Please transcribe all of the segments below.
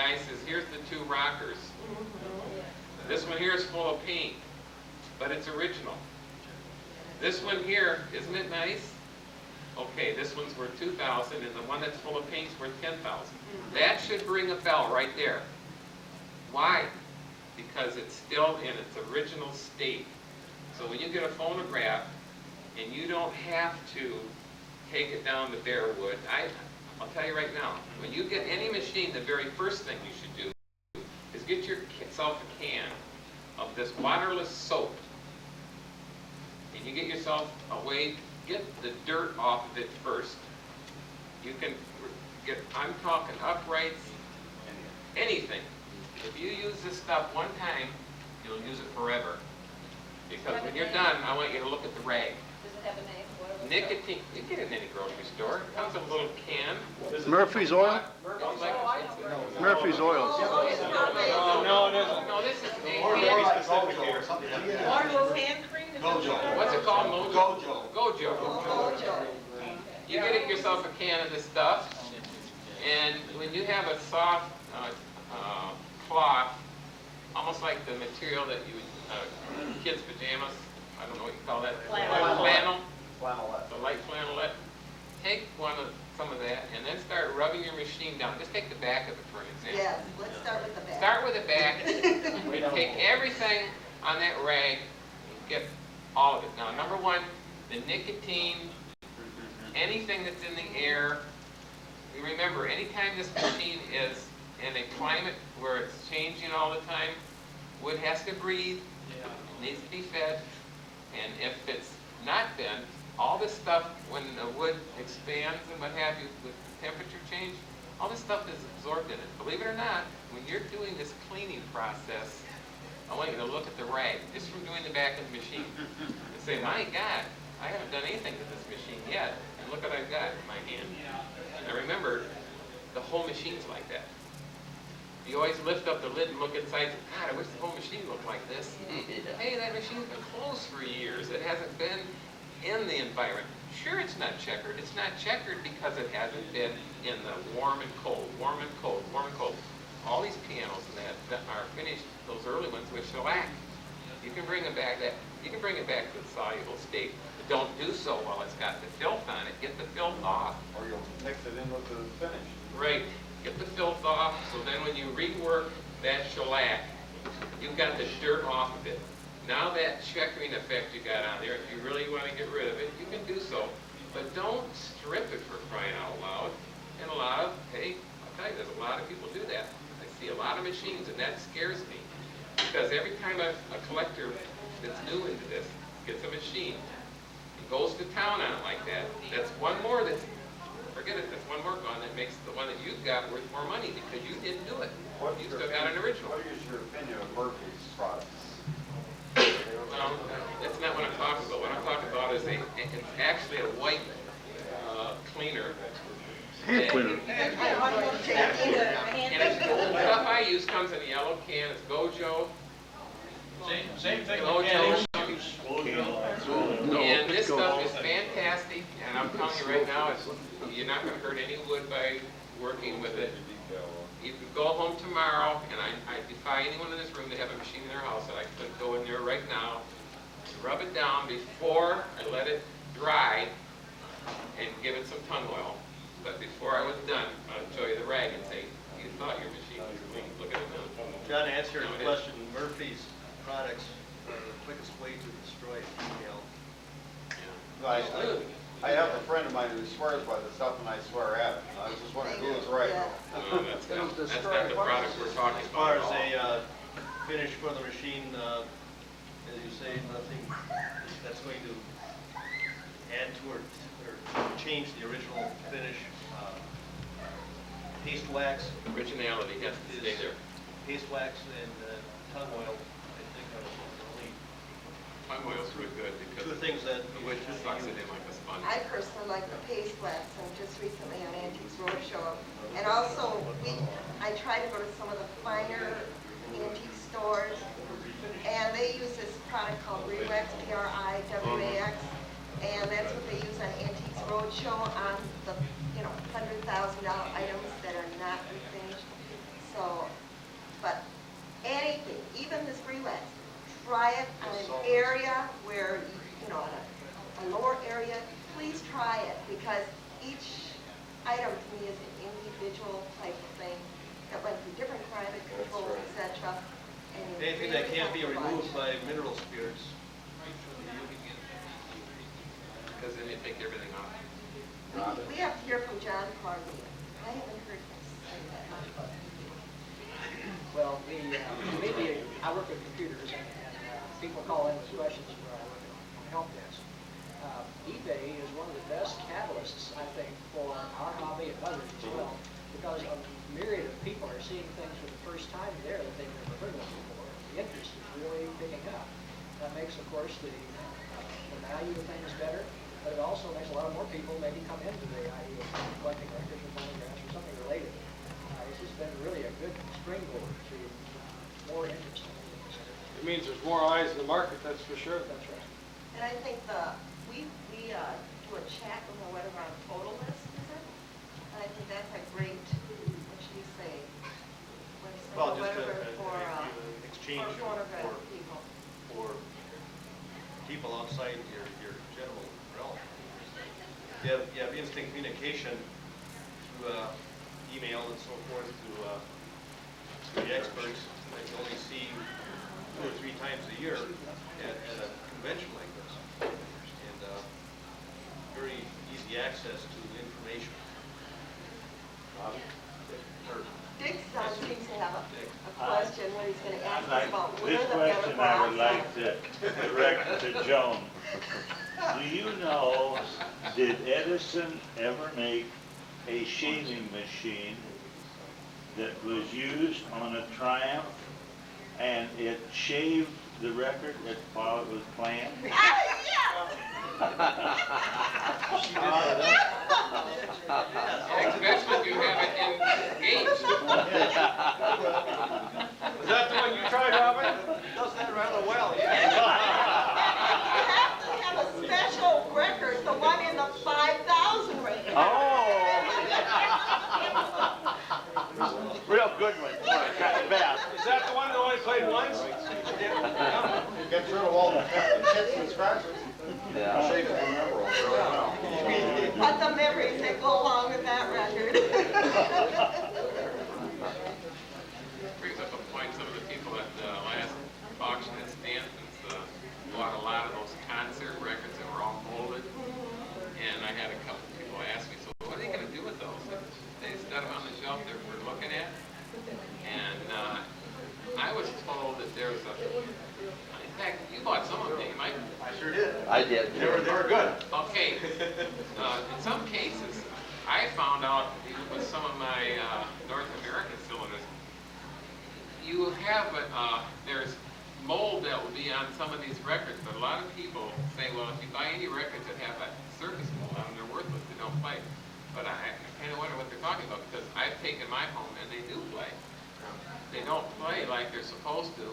nice is here's the two rockers. This one here is full of paint, but it's original. This one here, isn't it nice? Okay, this one's worth $2,000, and the one that's full of paint's worth $10,000. That should ring a bell right there. Why? Because it's still in its original state. So when you get a phonograph, and you don't have to take it down to bare wood, I'll tell you right now, when you get any machine, the very first thing you should do is get yourself a can of this waterless soap. And you get yourself a way, get the dirt off of it first. You can get, I'm talking uprights, anything. If you use this stuff one time, you'll use it forever. Because when you're done, I want you to look at the rag. Does it have a name? Nicotine, you get it in any grocery store. It comes in a little can. Murphy's Oil? Murphy's Oil. No, it isn't. No, this is Waterless hand cream? Gojo. What's it called? Gojo. Gojo. You get yourself a can of this stuff, and when you have a soft cloth, almost like the material that you kids' pajamas, I don't know what you call that. Flannel. The light flannelette. Take some of that, and then start rubbing your machine down. Just take the back of it for an example. Yes, let's start with the back. Start with the back. We take everything on that rag and get all of it. Now, number one, the nicotine, anything that's in the air. You remember, anytime this machine is in a climate where it's changing all the time, wood has to breathe, it needs to be fed, and if it's not been, all this stuff, when the wood expands and what have you, with temperature change, all this stuff is absorbed in it. Believe it or not, when you're doing this cleaning process, I want you to look at the rag, just from doing the back of the machine, and say, my God, I haven't done anything to this machine yet, and look what I've got in my hand. Now remember, the whole machine's like that. You always lift up the lid and look inside, and God, I wish the whole machine looked like this. Hey, that machine's been closed for years. It hasn't been in the environment. Sure, it's not checkered. It's not checkered because it hasn't been in the warm and cold, warm and cold, warm and cold. All these pianos and that are finished, those early ones with shellac. You can bring it back to the soluble state. But don't do so while it's got the filth on it. Get the filth off. Or you'll mix it in with the finish. Right. Get the filth off, so then when you rework that shellac, you've got the dirt off of it. Now that checkering effect you got on there, if you really want to get rid of it, you can do so. But don't strip it for crying out loud. And I'll tell you, there's a lot of people do that. I see a lot of machines, and that scares me. Because every time a collector that's new into this gets a machine, and goes to town on it like that, that's one more that's, forget it, that's one more gone that makes the one that you've got worth more money because you didn't do it. You still got an original. What is your opinion of Murphy's products? Well, that's not what I'm talking about. What I'm talking about is it's actually a white cleaner. Hand cleaner. And it's the stuff I use comes in a yellow can. It's Gojo. Same thing. Gojo. And this stuff is fantastic. And I'm telling you right now, you're not going to hurt any wood by working with it. You could go home tomorrow, and I defy anyone in this room to have a machine in their house that I could go in there right now, rub it down before I let it dry, and give it some tongue oil. But before I was done, I'd show you the rag and say, you thought your machine was clean. Look at it now. John, to answer your question, Murphy's products are the quickest way to destroy a female. I have a friend of mine who swears by the stuff, and I swear at him. I was just wondering who was right. No, that's not the product we're talking As far about. as a finish for the machine, as you say, nothing that's going to add to or change the original finish. Paste wax. Originality has to stay there. Paste wax and tongue oil, I think, are the only Tongue oil's really good because two things that the wood just sucks it in like a sponge. I personally like the paste wax, and just recently on Antiques Roadshow. And also, I try to go to some of the finer antique stores, and they use this product called Rewax, P-R-I-W-A-X, and that's what they use on Antiques Roadshow on the $100,000 items that are not refinished. So type of thing that went through different climate controls, et cetera. and you Anything that really can't be have to watch. removed by mineral spirits. Because then you take everything off. We have to hear from John Carvey. I haven't heard him say that. Well, I work with computers, and people call in with questions where I work on the help desk. eBay is one of the best catalysts, I think, for our hobby and others as well, because a myriad of people are seeing things for the first time there that they've never heard of before. The interest is really picking up. That makes, of course, the value of things better, but it also makes a lot more people maybe come into the idea of collecting records or phonographs or something related. It's just been really a good springboard to more interest. It means there's more eyes in the market, that's for sure. That's right. And I think we do a chat with our whatever on photo list, is it? And I think that's a great, what should you say? Website Well, or just whatever for exchange phonograph people. for people outside your general realm. You have instant communication through email and so forth to the experts that you only see 2 or 3 times a year at a convention like this. And very easy access to information. Dick's son seems to have a question when he's going to ask us about where This the question I would like to direct to Joan. Do you know, did Edison ever make a shaving machine that was used on a Triumph and it shaved the record while it was playing? Especially if you have it engaged. Was that the one you tried, Robin? Does that rather well, You have to have a special record, the one in the 5,000 range. Real good one. Kind of bad. Is that the one that only played once? Gets rid of all the hits and scratches. Yeah. Shake it, remember all really well. But the memories that go along with that record. Brings up a point, some of the people at the last auction at Stanton's bought a lot of those concert records that were all molded. And I had a couple people ask me, so what are they going to do with those? They set them on the shelf that we're looking at. And I was told that there's in fact, you bought some of them, didn't you, Mike? I sure did. I did. They were good. Okay, in some cases, I found out with some of my North American cylinders, you have there's mold that will be on some of these records, but a lot of people say, well, if you buy any records that have a surface mold on them, they're worthless, they don't play. But I kind of wonder what they're talking about, because I've taken my home and they do play. They don't play like they're supposed to,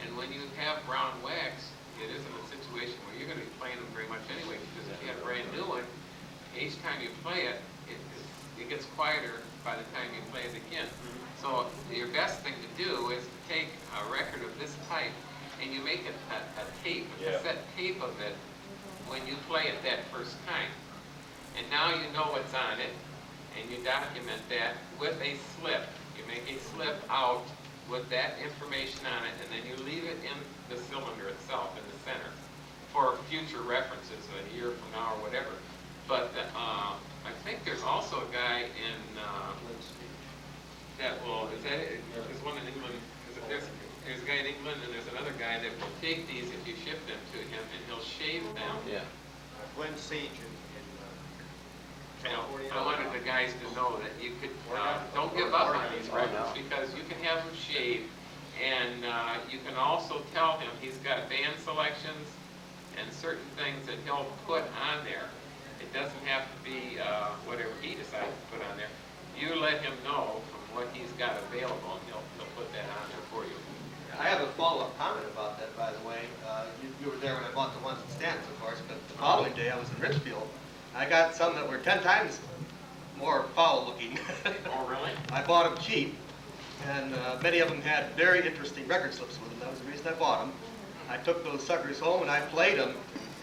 and when you have brown wax, it isn't a situation where you're going to be playing them very much anyway, because if you have a brand new one, each time you play it, it gets quieter by the time you play it again. So your best thing to do is to take a record of this type and you make a tape, a cassette tape of it when you play it that first time. And now you know what's on it, and you document that with a slip. You make a slip out with that information on it, and then you leave it in the cylinder itself in the center for future references a year from now or whatever. But I think there's also a guy in that will, there's one in England, there's a guy in England and there's another guy that will take these if you ship them to him and he'll shave them. Yeah. Glenn Sage in California. I wanted the guys to know that you could, don't give up on these records because you can have them shaved, and you can also tell him he's got band selections and certain things that he'll put on there. It doesn't have to be whatever he decides to put on there. You let him know from what he's got available, and he'll put that on there for you. I have a follow-up comment about that, by the way. You were there when I bought the ones in Stanton, of course, but the following day I was in Richfield. I got some that were 10 times more foul-looking. Oh, really? I bought them cheap, and many of them had very interesting record slips with them. That was the reason I bought them. I took those suckers home and I played them,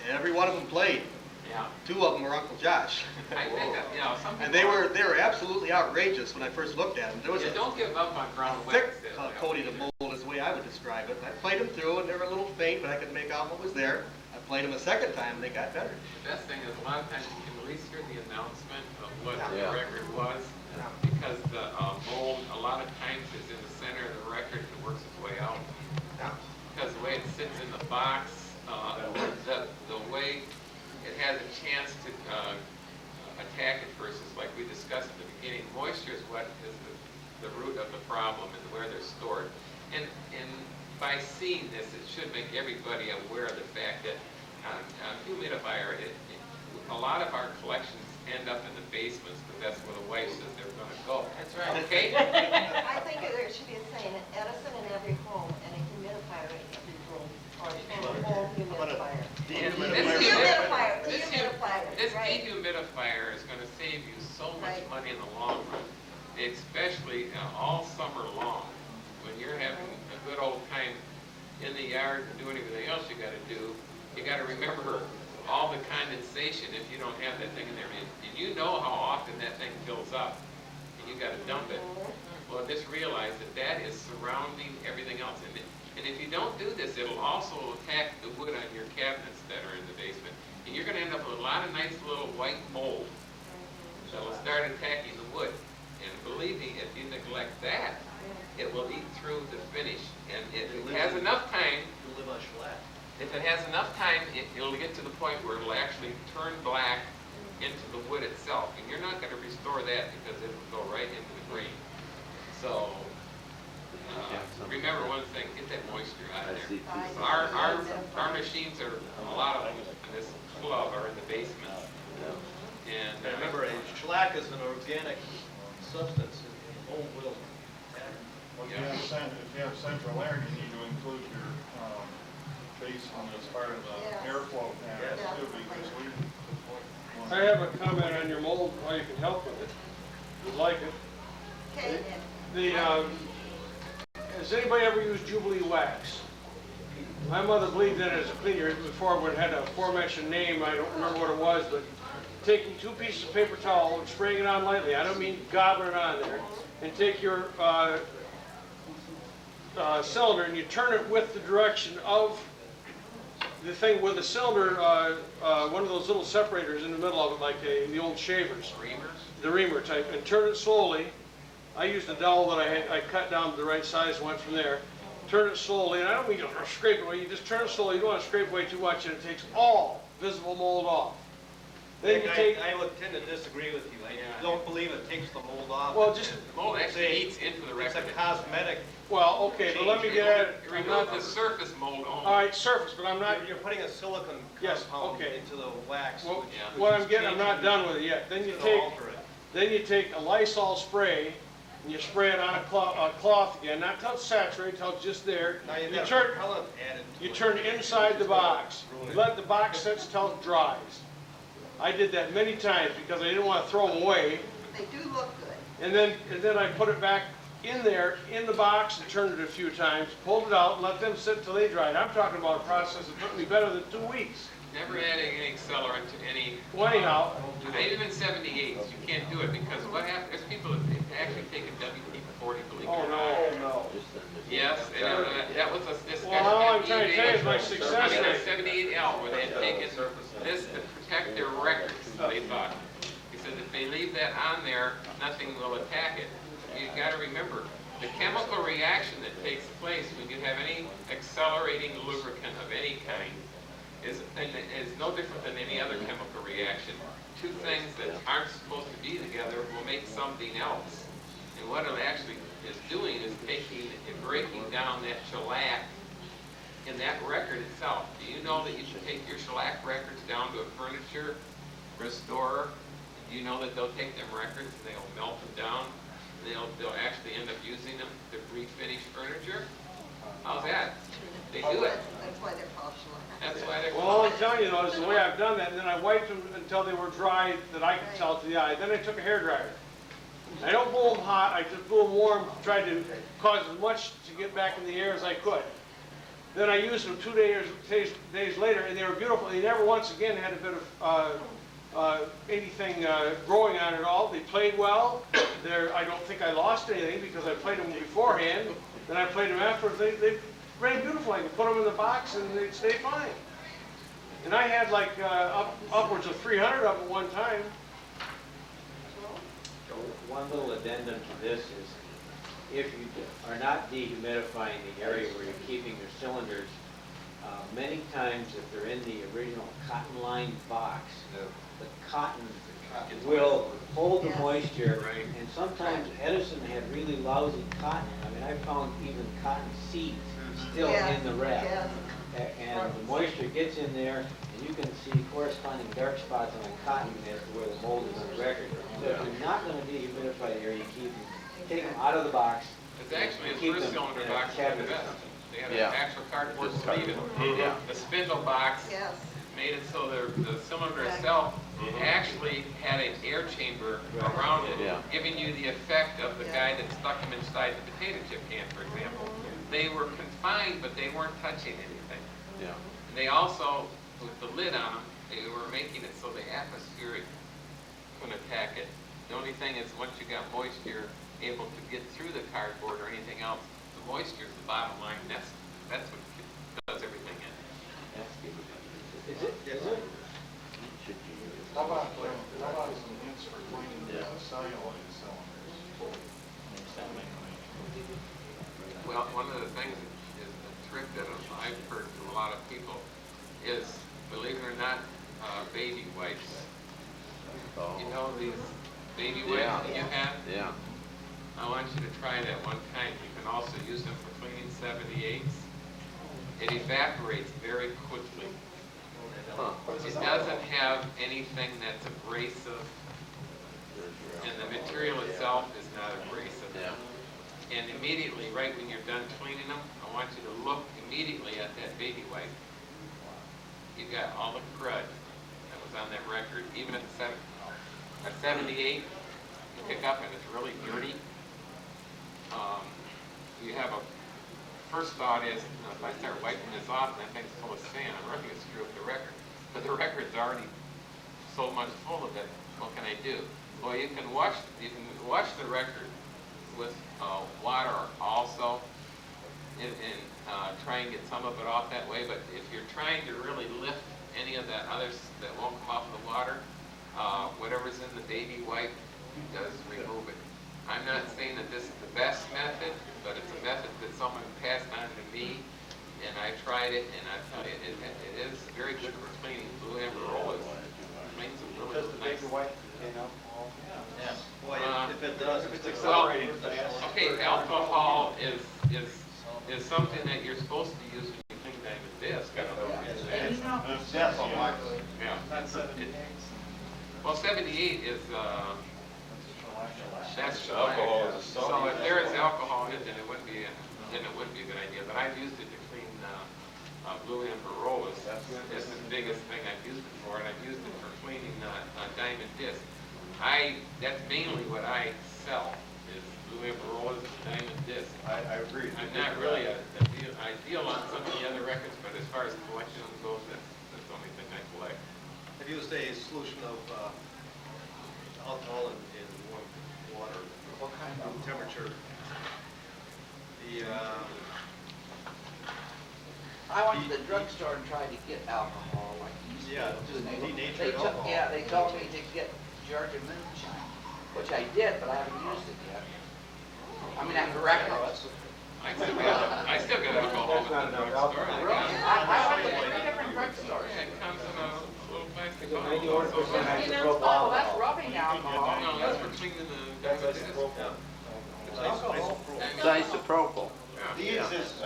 and every one of them played. Yeah. Two of them were Uncle Josh. I think that, some people. And they were absolutely outrageous when I first looked at them. There was You a don't give up on ground thick wax. coating of mold is the way I would describe it. I played them through and they were a little faint, but I could make out what was there. I played them a second time and they got better. The best thing is a lot of times you can at least hear the announcement of what Yeah. the record was, because the mold a lot of times is in the center of the record and works its way out. Yeah. Because the way it sits in the box, the way it has a chance to attack it versus like we discussed at the beginning, moisture is what is the root of the problem and where they're stored. And by seeing this, it should make everybody aware of the fact that humidifier, a lot of our collections end up in the basements, because that's where the wife says they're going to go. That's right. Okay? I think there should be a saying, Edison in every home and a humidifier in every room, or a home humidifier. Dehumidifier, This right. dehumidifier is going to save you so much Right. money in the long run, especially all summer long, when you're having a good old time in the yard and doing everything else you got to do. You got to remember all the condensation if you don't have that thing in there. And you know how often that thing fills up, and you got to dump it. Well, just realize that that is surrounding everything else. And if you don't do this, it'll also attack the wood on your cabinets that are in the basement. And you're going to end up with a lot of nice little white mold that will start attacking the wood. And believe me, if you neglect that, it will eat through the finish. And if it has enough time, You live on shellac. if it has enough time, it'll get to the point where it'll actually turn black into the wood itself. And you're not going to restore that because it will go right into the grain. So, remember one thing, get that moisture out of there. Our machines are, a lot of them in this club are in the basement. And And remember, shellac is an organic substance in home will. Well, if you have central air, you need to include your basement as part of the Yes. airflow pattern Yes. too, because we. I have a comment on your mold, how you can help with it. You'd like it. Okay, Has anybody ever used Jubilee wax? My mother believed in it as a cleaner before it had a aforementioned name. I don't remember what it was, but taking 2 pieces of paper towel and spraying it on lightly. I don't mean gobbling it on there. And take your cylinder and you turn it with the direction of the thing with the cylinder, one of those little separators in the middle of it, like the old shavers. The reamer type, and turn it slowly. I used a dowel that I cut down to the right size and went from there. Turn it slowly, and I don't mean you don't scrape it away, you just turn it slowly, you don't want to scrape away too much, and it takes all visible mold off. Then you take, I would tend to disagree with you. I don't believe it takes the mold off. well, just, the mold actually eats into the It's record. a cosmetic. well, okay, but let me get at it. I'm Remove not, the surface mold only. all right, surface, but I'm not, You're putting a silicon Yes, compound okay. into the wax. well, which what is I'm getting, I'm not changing done with it yet. It's gonna alter it. Then you take a Lysol spray, and you spray it on a cloth again, not till it's saturated, till it's just there. Now you've You got turn, propellant added to you it. turn inside the box. Let the box sit till it dries. I did that many times because I didn't want to throw them away. they do look good. And then I put it back in there, in the box, and turned it a few times, pulled it out, and let them sit till they dried. I'm talking about a process that took me better than 2 weeks. Never adding any accelerant to any. Well, anyhow, Even 78s, you can't do it because what happens, there's people that actually take a WD-40, believe it oh or not. no. Yes, and that was a discussion. Well, all I'm on trying to eBay. tell you is my success On the rate. 78L, where they had taken this to protect their records, they thought. He said if they leave that on there, nothing will attack it. You've got to remember, the chemical reaction that takes place when you have any accelerating lubricant of any kind is no different than any other chemical reaction. Two things that aren't supposed to be together will make something else. And what it actually is doing is taking and breaking down that shellac in that record itself. Do you know that you can take your shellac records down to a furniture restorer? Do you know that they'll take them records and they'll melt them down? And they'll actually end up using them to refinish furniture? How's that? They do it. That's why they're called shellac. That's why they're Well, all I'm telling you though is the way I've done that, and then I wiped them until they were dry that I could tell to the eye. Then I took a hairdryer. I don't blow them hot, I just blow them warm, tried to cause as much to get back in the air as I could. Then I used them 2 days later, and they were beautiful. They never once again had a bit of anything growing on it at all. They played well. I don't think I lost anything because I played them beforehand. Then I played them afterwards. They ran beautiful. I could put them in the box and they'd stay fine. And I had like upwards of 300 of them at one time. One little addendum to this is, if you are not dehumidifying the area where you're keeping your cylinders, many times if they're in the original cotton-lined box, the cotton will hold the moisture, and sometimes Edison had really lousy cotton. I mean, I found even cotton seeds still in the wrap. And the moisture gets in there, and you can see corresponding dark spots on the cotton as to where the mold is on the record. So if you're not going to dehumidify the area, you take them out of the box. It's actually keep a first them cylinder in a box for the cabinet. best. They had an actual cardboard sleeve in it. The spindle box made it so the cylinder itself actually had an air chamber around it, giving you the effect of the guy that stuck them inside the potato chip can, for example. They were confined, but they weren't touching anything. And they also, with the lid on them, they were making it so the atmospheric couldn't attack it. The only thing is, once you got moisture able to get through the cardboard or anything else, the moisture is the bottom line. That's what does everything in. Is it? How about some hints for cleaning the celluloid cylinders? Well, one of the things is a trick that I've heard from a lot of people is, believe it or not, baby wipes. You know these baby wipes that you have? Yeah. I want you to try that one time. You can also use them for cleaning 78s. It evaporates very quickly. It doesn't have anything that's abrasive, and the material itself is not abrasive. And immediately, right when you're done cleaning them, I want you to look immediately at that baby wipe. You got all the crud that was on that record, even at the 78, you pick up and it's really dirty. You have first thought is, if I start wiping this off and that thing's full of sand, I'm really going to screw up the record. But the record's already so much full of it, what can I do? Well, you can wash the record with water also, and try and get some of it off that way. But if you're trying to really lift any of that others that won't come off of the water, whatever's in the baby wipe does remove it. I'm not saying that this is the best method, but it's a method that someone passed on to me, and I tried it, and I tell you, it is very good for cleaning. Blue amber roll cleans them really nice. Boy, if it does, if it's Well, accelerating fast. okay, alcohol is something that you're supposed to use when you clean diamond disc. I don't know if it's That's on my. Well, 78 is, that's Alcohol is a so if there is alcohol in it, then it wouldn't be a good idea. But I've used it to clean blue amber rollers. That's the biggest thing I've used it for, and I've used it for cleaning diamond disc. That's mainly what I sell is blue amber rollers and diamond disc. I agree. I'm not really I deal on some of the other records, but as far as collection goes, that's the only thing I collect. I've used a solution of alcohol in warm water. What kind of temperature? I went to the drugstore and tried to get alcohol like you used to do. Denatured alcohol. Yeah, they told me to get Georgia moonshine, which I did, but I haven't used it yet. I mean, at the records. I still got alcohol at the drugstore. I went to 3 different drugstores. Yeah, it comes in a little plastic So bottle. 91% isopropyl Oh, that's rubbing alcohol. No, that's for cleaning the diamond disc. It's isopropyl. The easiest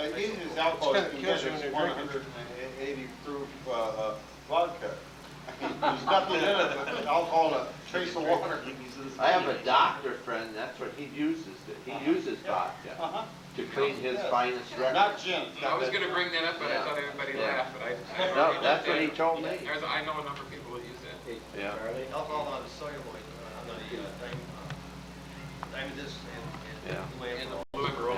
alcohol you can get is 180 proof vodka. There's nothing in it but alcohol to trace the water. I have a doctor friend, that's what he uses. He uses vodka to clean his finest records. Not gin. I was going to bring that up, but I thought everybody laughed. But I No, that's what he told me. I know a number of people that use that. Yeah. Alcohol on the celluloid, on the diamond disc and Yeah. blue amber. And the blue amber roll.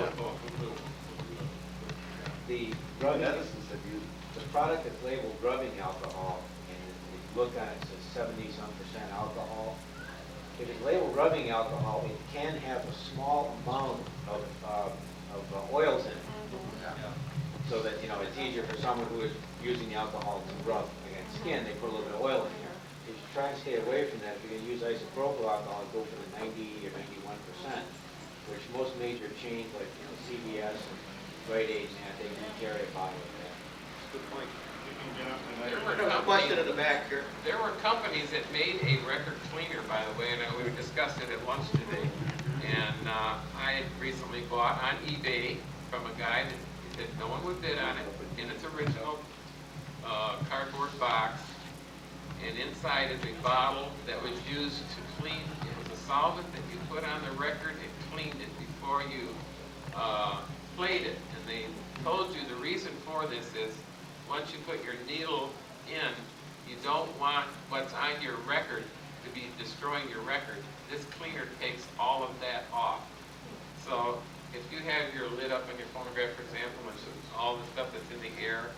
The Grubbing, Edison said use it. the product that's labeled rubbing alcohol, and if you look on it, it says 70-some% alcohol. If it's labeled rubbing alcohol, it can have a small amount of oils in it. So that, you know, it's easier for someone who is using the alcohol to rub against skin, they put a little bit of oil in there. You should try and stay away from that. If you're going to use isopropyl alcohol, go for the 90 or 91%, which most major chains like, you know, CVS and Rite Aid and that, they do carry a bottle of that. Good point. There were A question in the back here. There were companies that made a record cleaner, by the way, and we discussed it at lunch today. And I had recently bought on eBay from a guy that he said no one would bid on it in its original cardboard box. And inside is a bottle that was used to clean. It was a solvent that you put on the record and cleaned it before you played it. And they told you the reason for this is once you put your needle in, you don't want what's on your record to be destroying your record. This cleaner takes all of that off. So if you have your lid up on your phonograph, for example, and all the stuff that's in the air,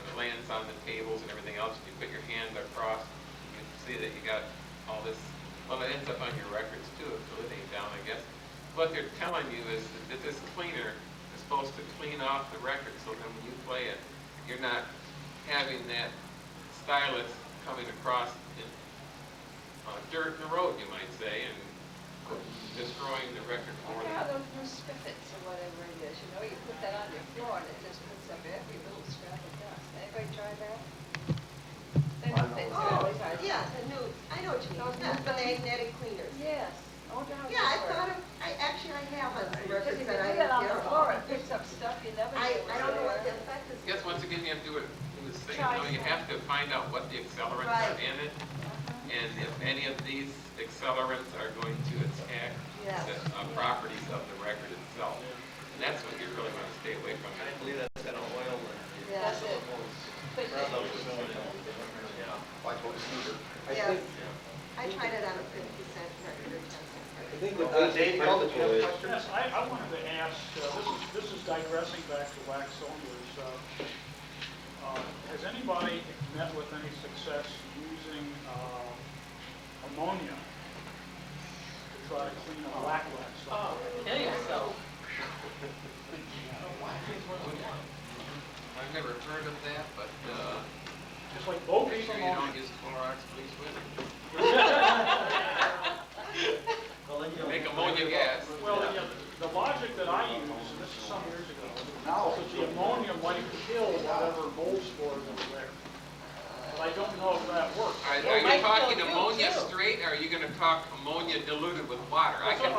when it lands on the tables and everything else, and you put your hand across, you see that you got all this, well, it ends up on your records too, if the lid ain't down, I guess. What they're telling you is that this cleaner is supposed to clean off the record, so then when you play it, you're not having that stylus coming across in dirt in the road, you might say, and destroying the record for Yeah, them. those new spiffets or whatever it is, you know, you put that on your floor and it just picks up every little scrap of dust. Anybody try that? Oh, yeah, the new, I know what you mean, the magnetic cleaners. Yes. Oh, down Yeah, I thought of, I have on some Because records if you that I put that on don't the care floor, about. it picks up stuff you never I knew was don't know what the there. effect is. I guess once again, you have to do what he was saying, you know, you have to find out what the accelerants are Right. in it, and if any of these accelerants are going to attack Yes. the properties of the record itself. And that's what you really want to stay away from. I believe that's got an oil in it. Yeah. That's it. But Yes, I tried it on a 50 cent record or 10 cent I record. think the basic principle is, Yes, I wanted to ask, this is digressing back to wax cylinders. Has anybody met with any success using ammonia to try to clean a wax cylinder? kill yourself. I've never heard of that, but Just like both make sure you ammonia. don't use Clorox, please, with it. Make ammonia gas. Well, the logic that I use, and this is some years ago, was that the ammonia might kill whatever mold spores are there. But I don't know if that works. Are you talking ammonia straight, or are you gonna talk ammonia diluted with water? I can,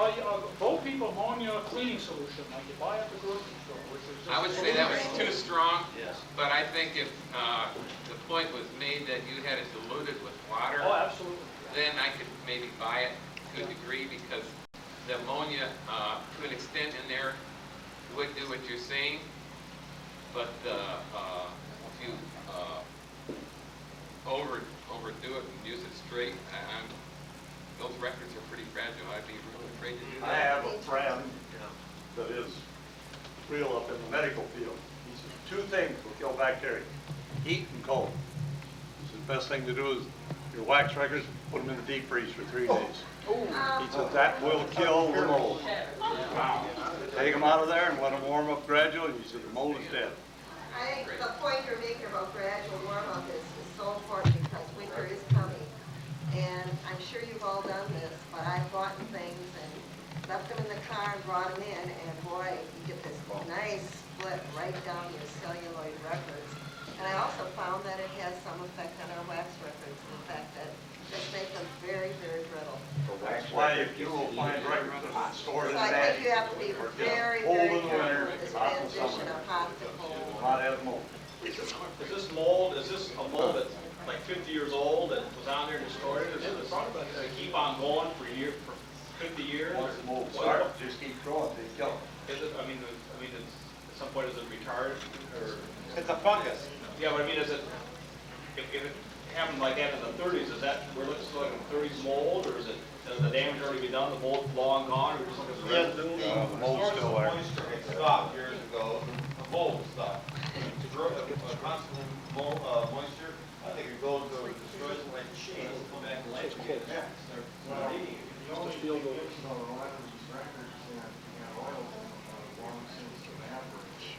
Bo Peep ammonia cleaning solution, like you buy at the grocery store, which is just. I would say that was too strong, Yes. but I think if, the point was made that you had it diluted with water, Oh, absolutely. then I could maybe buy it to a degree, because the ammonia, to an extent in there, would do what you're saying, but, if you, overdo it and use it straight, those records are pretty fragile. I'd be really afraid to do I that. have a friend that is real up in the medical field. He says, two things will kill bacteria, heat and cold. He says, best thing to do is your wax records, put them in the deep freeze for 3 days. He said, that will kill the mold. Take them out of there and let them warm up gradually, and he said, the mold is dead. I think the point you're making about gradual warm-up is so important because winter is coming. And I'm sure you've all done this, but I've bought things and left them in the car and brought them in, and boy, you get this nice split right down your celluloid records. And I also found that it has some effect on our wax records, the fact that it makes them very, very brittle. That's why you will find records stored in So I that. think you have to be very, very careful with this transition of hot to cold. Not as mold. Is this mold, is this a mold that's like 50 years old and was on there and destroyed, or does it keep on going for 50 years? Once the mold starts, just keep growing, they kill it. Is it, I mean, it's, at some point, is it retarded, or? It's a fungus. Yeah, but I mean, is it, if it happened like that in the 30s, is that, we're looking still like a 30s mold, or is it, has the damage already been done, the mold's long gone, or just like a residue? The mold's still there. Moisture had stopped years ago, the mold stopped. Okay. Well, just a field goal. So a lot of these records and oils long since evaporated,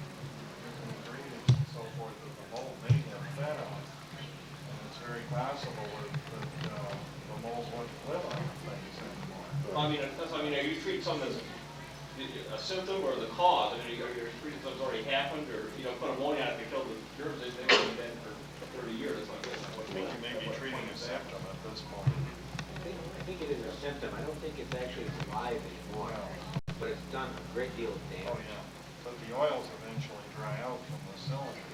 and ingredients and so forth that the mold may have fed on. And it's very possible that the mold wouldn't live on things anymore. Well, I mean, that's, I mean, are you treating something as a symptom or the cause? I mean, are you treating something that's already happened, or, you know, put ammonia on it to kill the germs that they've been dead for 30 years? That's not I think you may be treating a symptom at this point. I think it is a symptom. I don't think it's actually alive anymore, but it's done a great deal of Oh, damage. yeah. But the oils eventually dry out from the cylinder.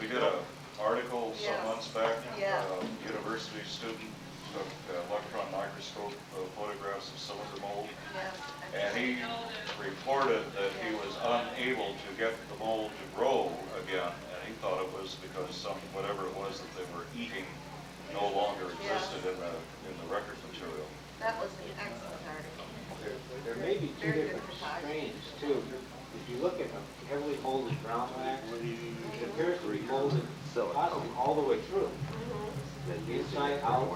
We did an article some Yes. months back. Yeah. University student took electron microscope photographs of cylinder mold. Yes. And he reported that he was unable to get the mold to grow again. And he thought it was because whatever it was that they were eating no longer existed in the record material. That was an excellent article. There may be two Very good different photography. strains too. If you look at a heavily molded brown wax, it appears to be molded possibly all the way through. Inside out,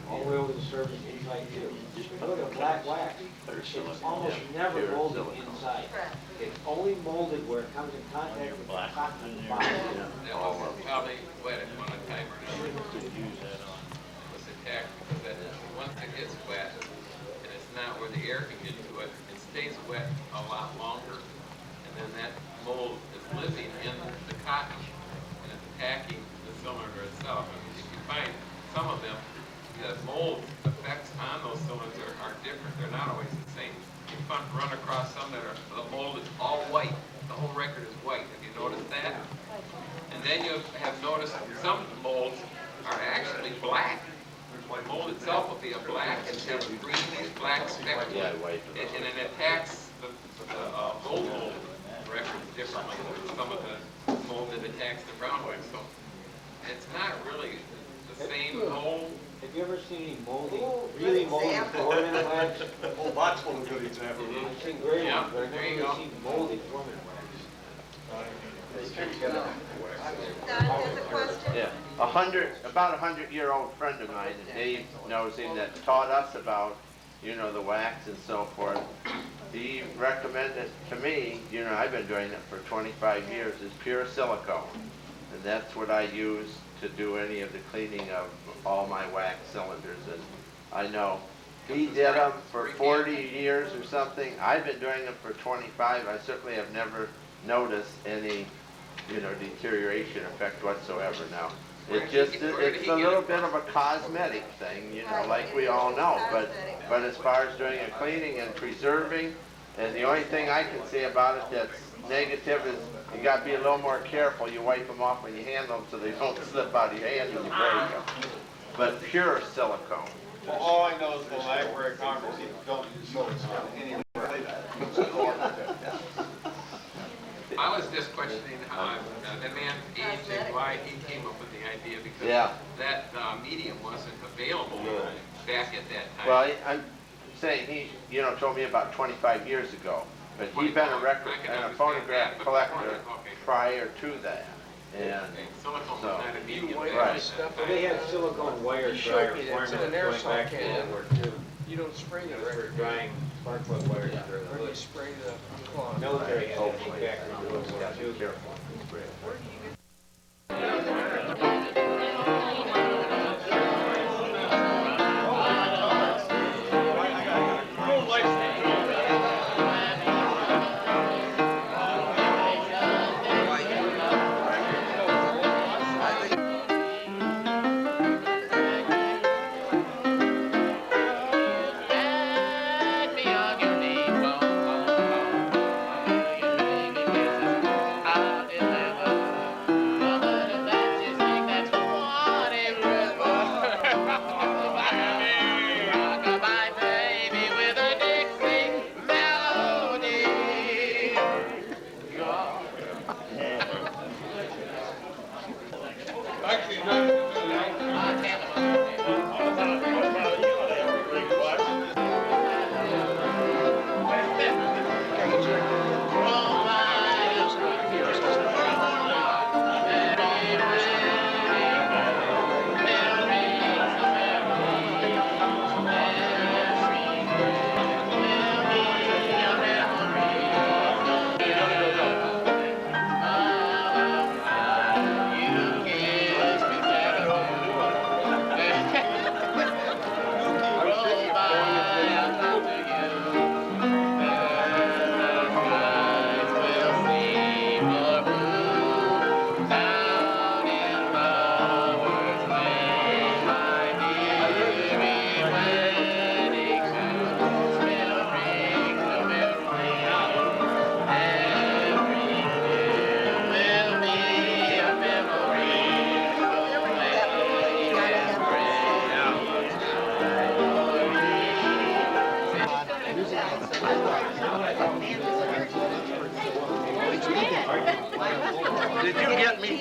all the way over the surface, inside too. Look at black wax, it's almost never molded inside. Correct. It's only molded where it comes in contact with the cotton and the fiber. That was probably wet at one time or another. Was attacked because that, once it gets wet, and it's not where the air can get to it, it stays wet a lot longer. And then that mold is living in the cotton and it's attacking the cylinder itself. I mean, if you find some of them, the mold effects on those cylinders are different. They're not always the same. You run across some that are, the mold is all white. The whole record is white. Have you noticed that? And then you have noticed some molds are actually black. The mold itself will be a black and have greenish black specks. And it attacks the gold mold records differently than some of the mold that attacks the brown wax. So it's not really the same mold. Have you ever seen any moldy, really moldy 4-minute wax? Oh, that's one of the good examples. I've seen great Yeah, ones, but I've there you never go. seen moldy 4-minute wax. Don has a question? Yeah, about a 100-year-old friend of mine, and Dave knows him, that taught us about, you know, the wax and so forth. He recommended to me, you know, I've been doing it for 25 years, is pure silicone. And that's what I use to do any of the cleaning of all my wax cylinders. And I know he did them for 40 years or something. I've been doing them for 25. I certainly have never noticed any, you know, deterioration effect whatsoever now. It's a little bit of a cosmetic thing, you know, like we all know, but as far as doing a cleaning and preserving, and the only thing I can say about it that's negative is you got to be a little more careful. You wipe them off when you handle them so they don't slip out of your hand when you break them. But pure silicone. Well, all I know is the library of Congress, you don't use silicone anywhere. I was just questioning the man's age and why he came up with the idea because that medium wasn't available back at that time. Well, I'm saying he, you know, told me about 25 years ago, but he'd been a record and a phonograph collector prior to that. And silicone was so, not a medium. right. Well, they had silicone wire dryer requirements going back to World War II. You don't spray the For record. drying spark plug wires under the Or you hood. spray the cloth. Military had that thing back around World War II.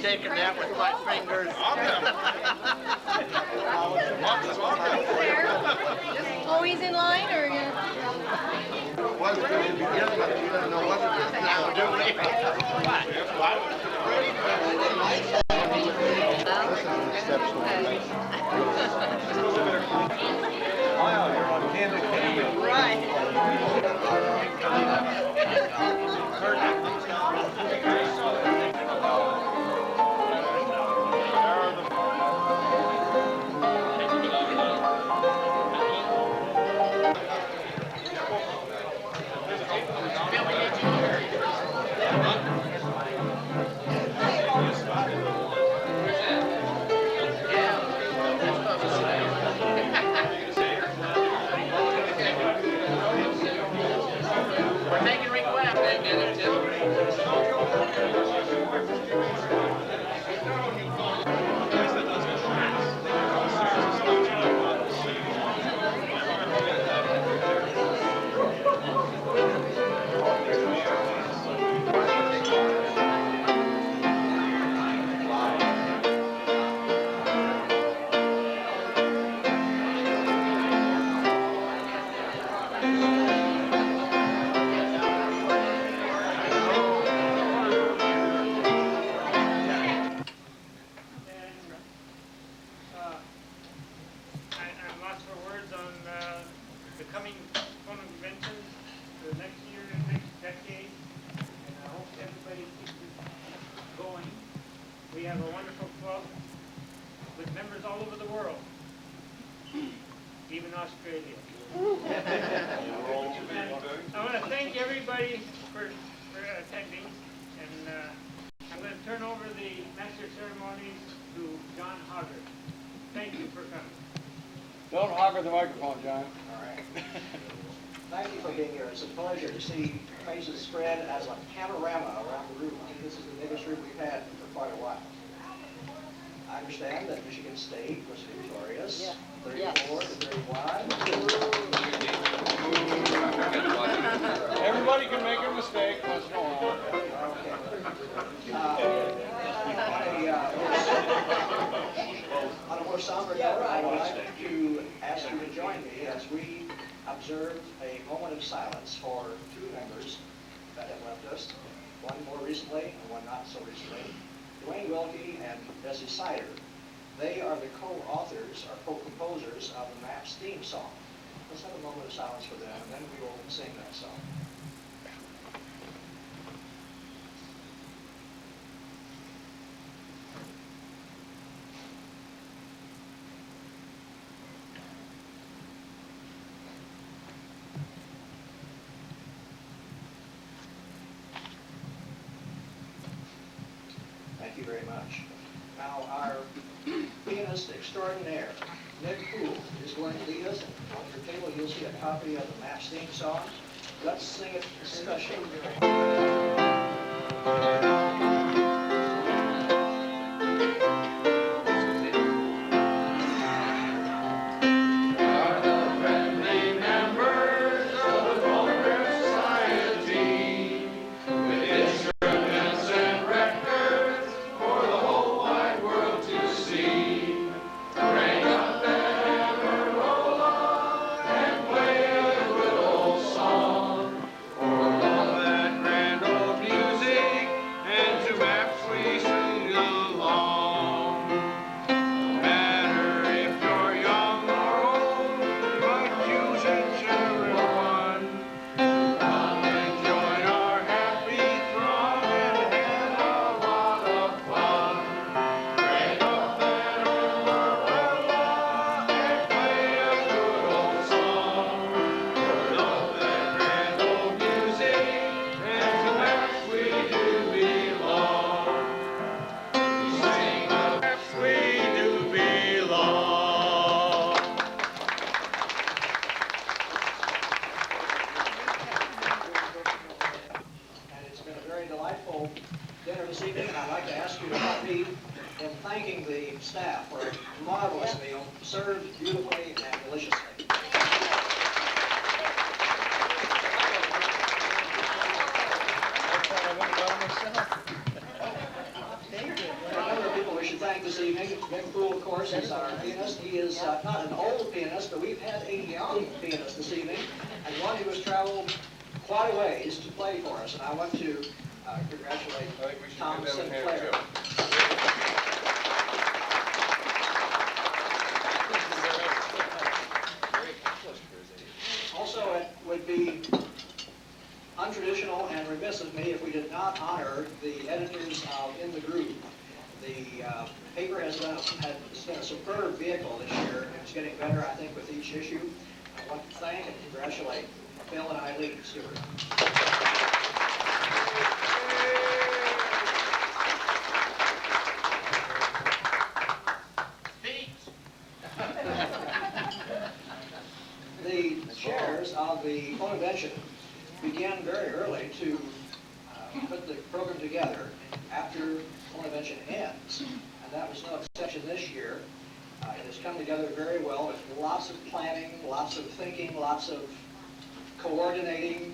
shaking that with my fingers. Always in line, or you? Was good to begin with, you don't know what it is now, do we? This is an exceptional event. Wow, you're on candid camera. We're taking requests. I'm lost for words on the coming Phonovention for the next year, next decade, and I hope everybody keeps it going. We have a wonderful club with members all over the world, even Australia. I want to thank everybody for attending, and I'm going to turn over the Master of Ceremonies to John Hogger. Thank you for coming. Don't hog the microphone, John. All right. Thank you for being here. It's a pleasure to see faces spread as a panorama around the room. I think this is the biggest room we've had for quite a while. I understand that Michigan State was victorious, 34 to 31. Everybody can make a mistake once in a while. On a more somber note, I would like to ask you to join me as we observe a moment of silence for two members that have left us, one more recently and one not so recently, Dwayne Wilkie and Bessie Sider. They are the co-authors or co-composers of the MAP's theme song. Let's have a moment of silence for them, and then we will sing that song. Thank you very much. Now, our pianist extraordinaire, Nick Poole, is going to lead us. On your table, you'll see a copy of the MAP's theme song. Let's sing it special. Dinner this evening, and I'd like to ask you to help me in thanking the staff for a marvelous meal, served beautifully and deliciously. Thank you. this evening. Vic Poole, of course, is our pianist. He is not an old pianist, but we've had a young pianist this evening, and one who has traveled quite a ways to play for us. And I want to congratulate Tom Sinclair. Also, it would be untraditional and remiss of me if we did not honor the editors of In the Groove. The paper has been a superb vehicle this year, and it's getting better, I think, with each issue. I want to thank and congratulate Phil and Eileen Stewart. The chairs of the Phonovention began very early to put the program together after Phonovention ends, and that was no exception this year. It has come together very well with lots of planning, lots of thinking, lots of coordinating,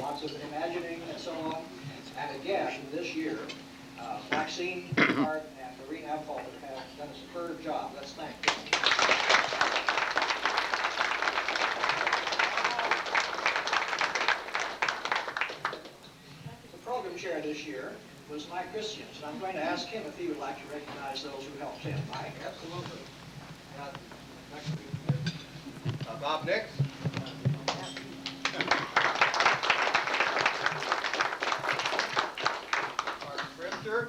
lots of imagining, and so on. And again, this year, Maxine Hart and Maureen Abfalter have done a superb job. Let's thank them. Program chair this year was Mike Christians, and I'm going to ask him if he would like to recognize those who helped him. Mike? Absolutely. Bob Nix. Mark Scripter.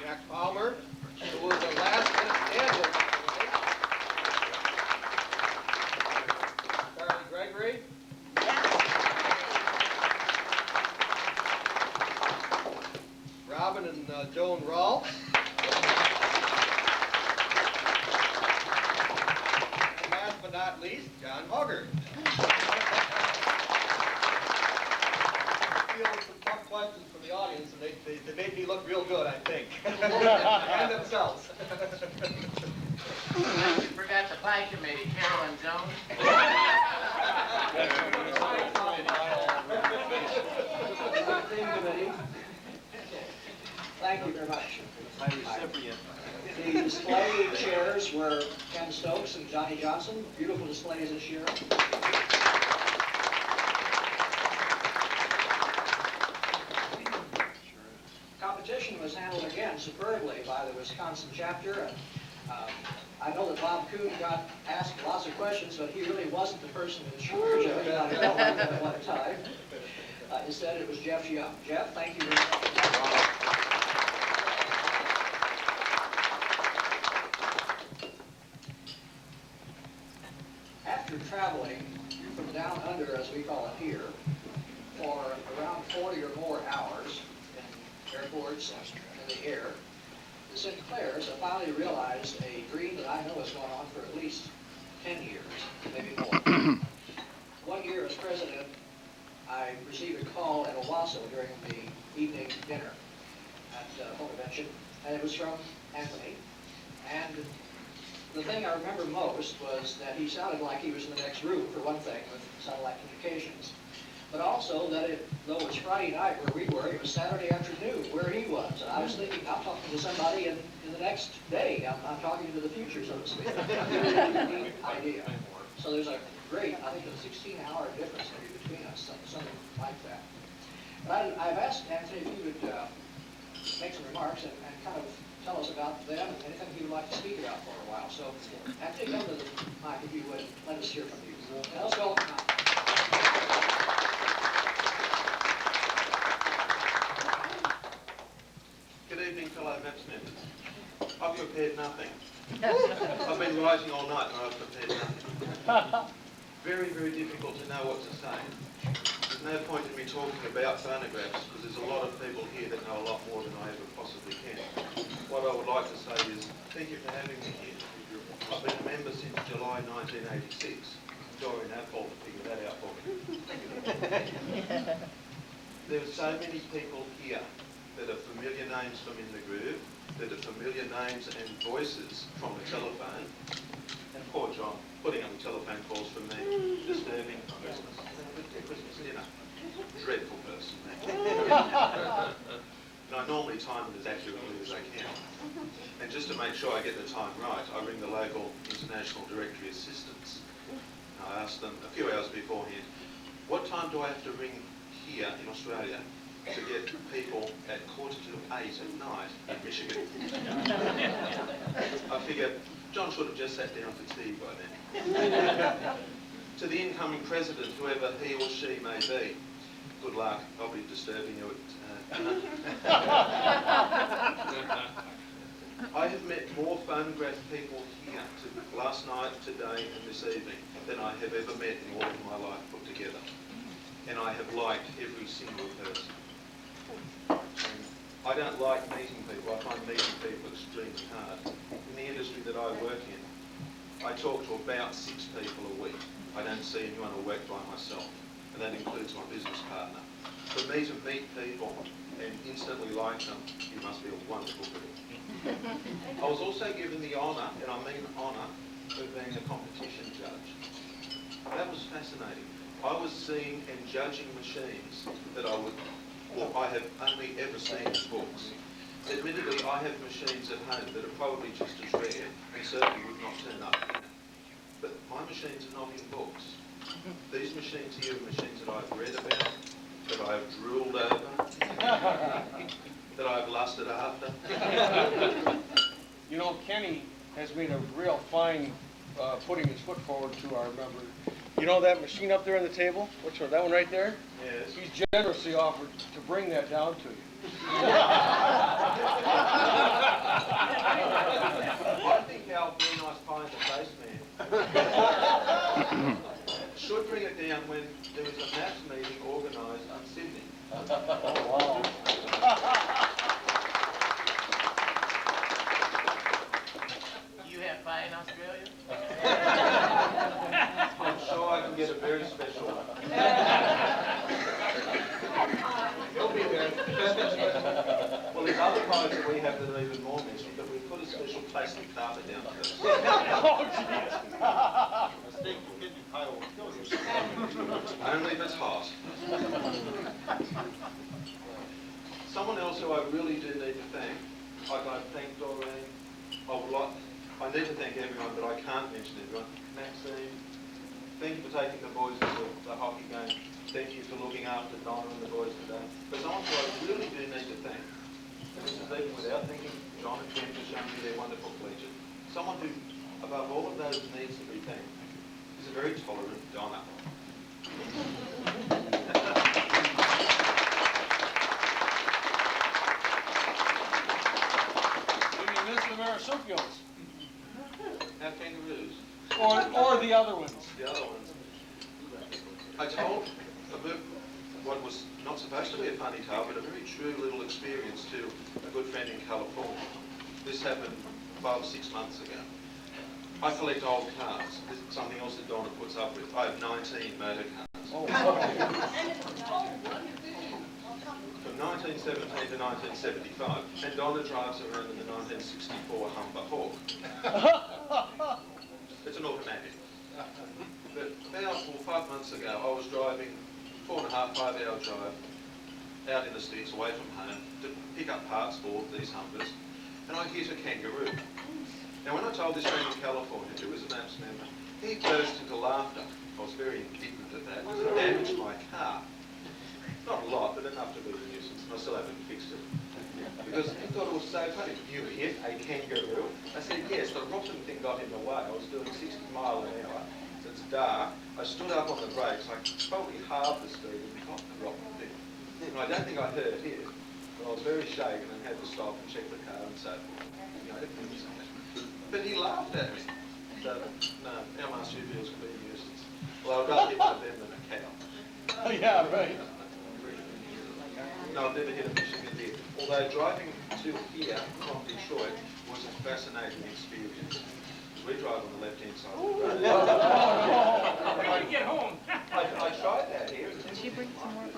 Jack Palmer, who was the last minute standing. Charlie Gregory. Robin and Joan Rawl. And last but not least, John Hoggart. I fielded some tough questions from the audience, and they made me look real good, I think. And themselves. You forgot the pie committee, Carolyn Jones. Thank you very much. The display chairs were Ken Stokes and Johnny Johnson. Beautiful displays this year. Competition was handled again superbly by the Wisconsin chapter. And, I know that Bob Kuhn got asked lots of questions, but he really wasn't the person in charge of it. He might have felt like that at one time. Instead, it was Jeff Young. Jeff, thank you very much. After traveling from down under, as we call it here, for around 40 or more hours in airports and in the air, the Sinclairs have finally realized a dream that I know has gone on for at least 10 years, maybe more. One year as president, I received a call at Owasso during the evening dinner at Phonovention, and it was from Anthony. And the thing I remember most was that he sounded like he was in the next room, for one thing, with satellite communications. But also that though it was Friday night where we were, it was Saturday afternoon where he was. And I was thinking, I'm talking to somebody in the next day. I'm talking to the future, so to speak. Neat idea. So there's a great, I think, a 16-hour difference maybe between us, something like that. But I've asked Anthony if he would make some remarks and kind of tell us about them and anything he would like to speak about for a while. So Anthony, come to the mic if you would. Let us hear from you. And let's welcome Tom. Good evening, fellow MAPS members. I've prepared nothing. I've been rising all night and I've prepared nothing. Very, very difficult to know what to say. There's no point in me talking about phonographs because there's a lot of people here that know a lot more than I ever possibly can. What I would like to say is thank you for having me here. I've been a member since July 1986. Dorian Apple figured that out for me. There are so many people here that are familiar names from In the Groove, that are familiar names and voices from the telephone. And poor John, putting up the telephone calls for me, disturbing Christmas dinner. Dreadful person. And I normally time it as accurately as I can. And just to make sure I get the time right, I ring the local international directory assistants. I ask them a few hours beforehand, what time do I have to ring here in Australia to get people at 7:45 at night in Michigan? I figure John should have just sat down for tea by then. To the incoming president, whoever he or she may be, good luck, I'll be disturbing you at dinner. I have met more Phonograph people here last night, today and this evening than I have ever met in all of my life put together. And I have liked every single person. And I don't like meeting people. I find meeting people extremely hard. In the industry that I work in, I talk to about 6 people a week. I don't see anyone who work by myself, and that includes my business partner. For me to meet people and instantly like them, you must be a wonderful girl. I was also given the honour, and I mean honour, of being a competition judge. That was fascinating. I was seeing and judging machines that I have only ever seen in books. Admittedly, I have machines at home that are probably just as rare and certainly would not turn up here. But my machines are not in books. These machines here are machines that I've read about, that I've drooled over, that I've lusted after. You know, Kenny has made a real fine putting his foot forward to our member. You know that machine up there on the table? Which one? That one right there? Yes. He's generously offered to bring that down to you. I think Al, very nice pie in the face, man. Should bring it down when there was a maths meeting organised in Sydney. Oh, wow. You have pie in Australia? I'm sure I can get a very special one. He'll be there. Well, there's other pies that we have that are even more messy, but we put a special plastic carpet down first. Oh, jeez. A steak will get you pie will kill you. Only if it's hot. Someone else who I really do need to thank, I'd like to thank Doreen. I need to thank everyone, but I can't mention everyone. Maxine, thank you for taking the boys to the hockey game. Thank you for looking after Donna and the boys today. But someone who I really do need to thank, and this is even without thanking John and Jen for showing me their wonderful collection, someone who, above all of those, needs to be thanked, is a very tolerant Donna. You mean this the marsupials? Our kangaroos. Or the other ones. The other ones. I told what was not supposed to be a funny tale, but a very true little experience to a good friend in California. This happened 5 or 6 months ago. I collect old cars. This is something else that Donna puts up with. I have 19 motor cars. Oh. From 1917 to 1975. And Donna drives around in the 1964 Humber Hawk. It's an automatic. But about 5 months ago, I was driving 4.5, 5 hour drive out in the sticks away from home to pick up parts for these Humbers, and I hit a kangaroo. Now, when I told this friend in California, who was a MAPS member, he burst into laughter. I was very indignant at that. It damaged my car. Not a lot, but enough to be a nuisance, and I still haven't fixed it. Because he thought it was so funny. You hit a kangaroo? I said, yes, the rotten thing got in the way. I was doing 60 miles an hour. It's dark. I stood up on the brakes. I probably halved the speed and caught the rotten thing. And I don't think I hurt it, but I was very shaken and had to stop and check the car and so forth. You know, but he laughed at me. So, no, our marsupials can be a nuisance. Well, I'd rather hit one of them than a cow. Oh, yeah, right. No, I've never hit a Michigan deer. Although driving to here from Detroit was a fascinating experience. We drive on the left-hand side of the road. We're going to get home. I tried that here. Did she bring some more?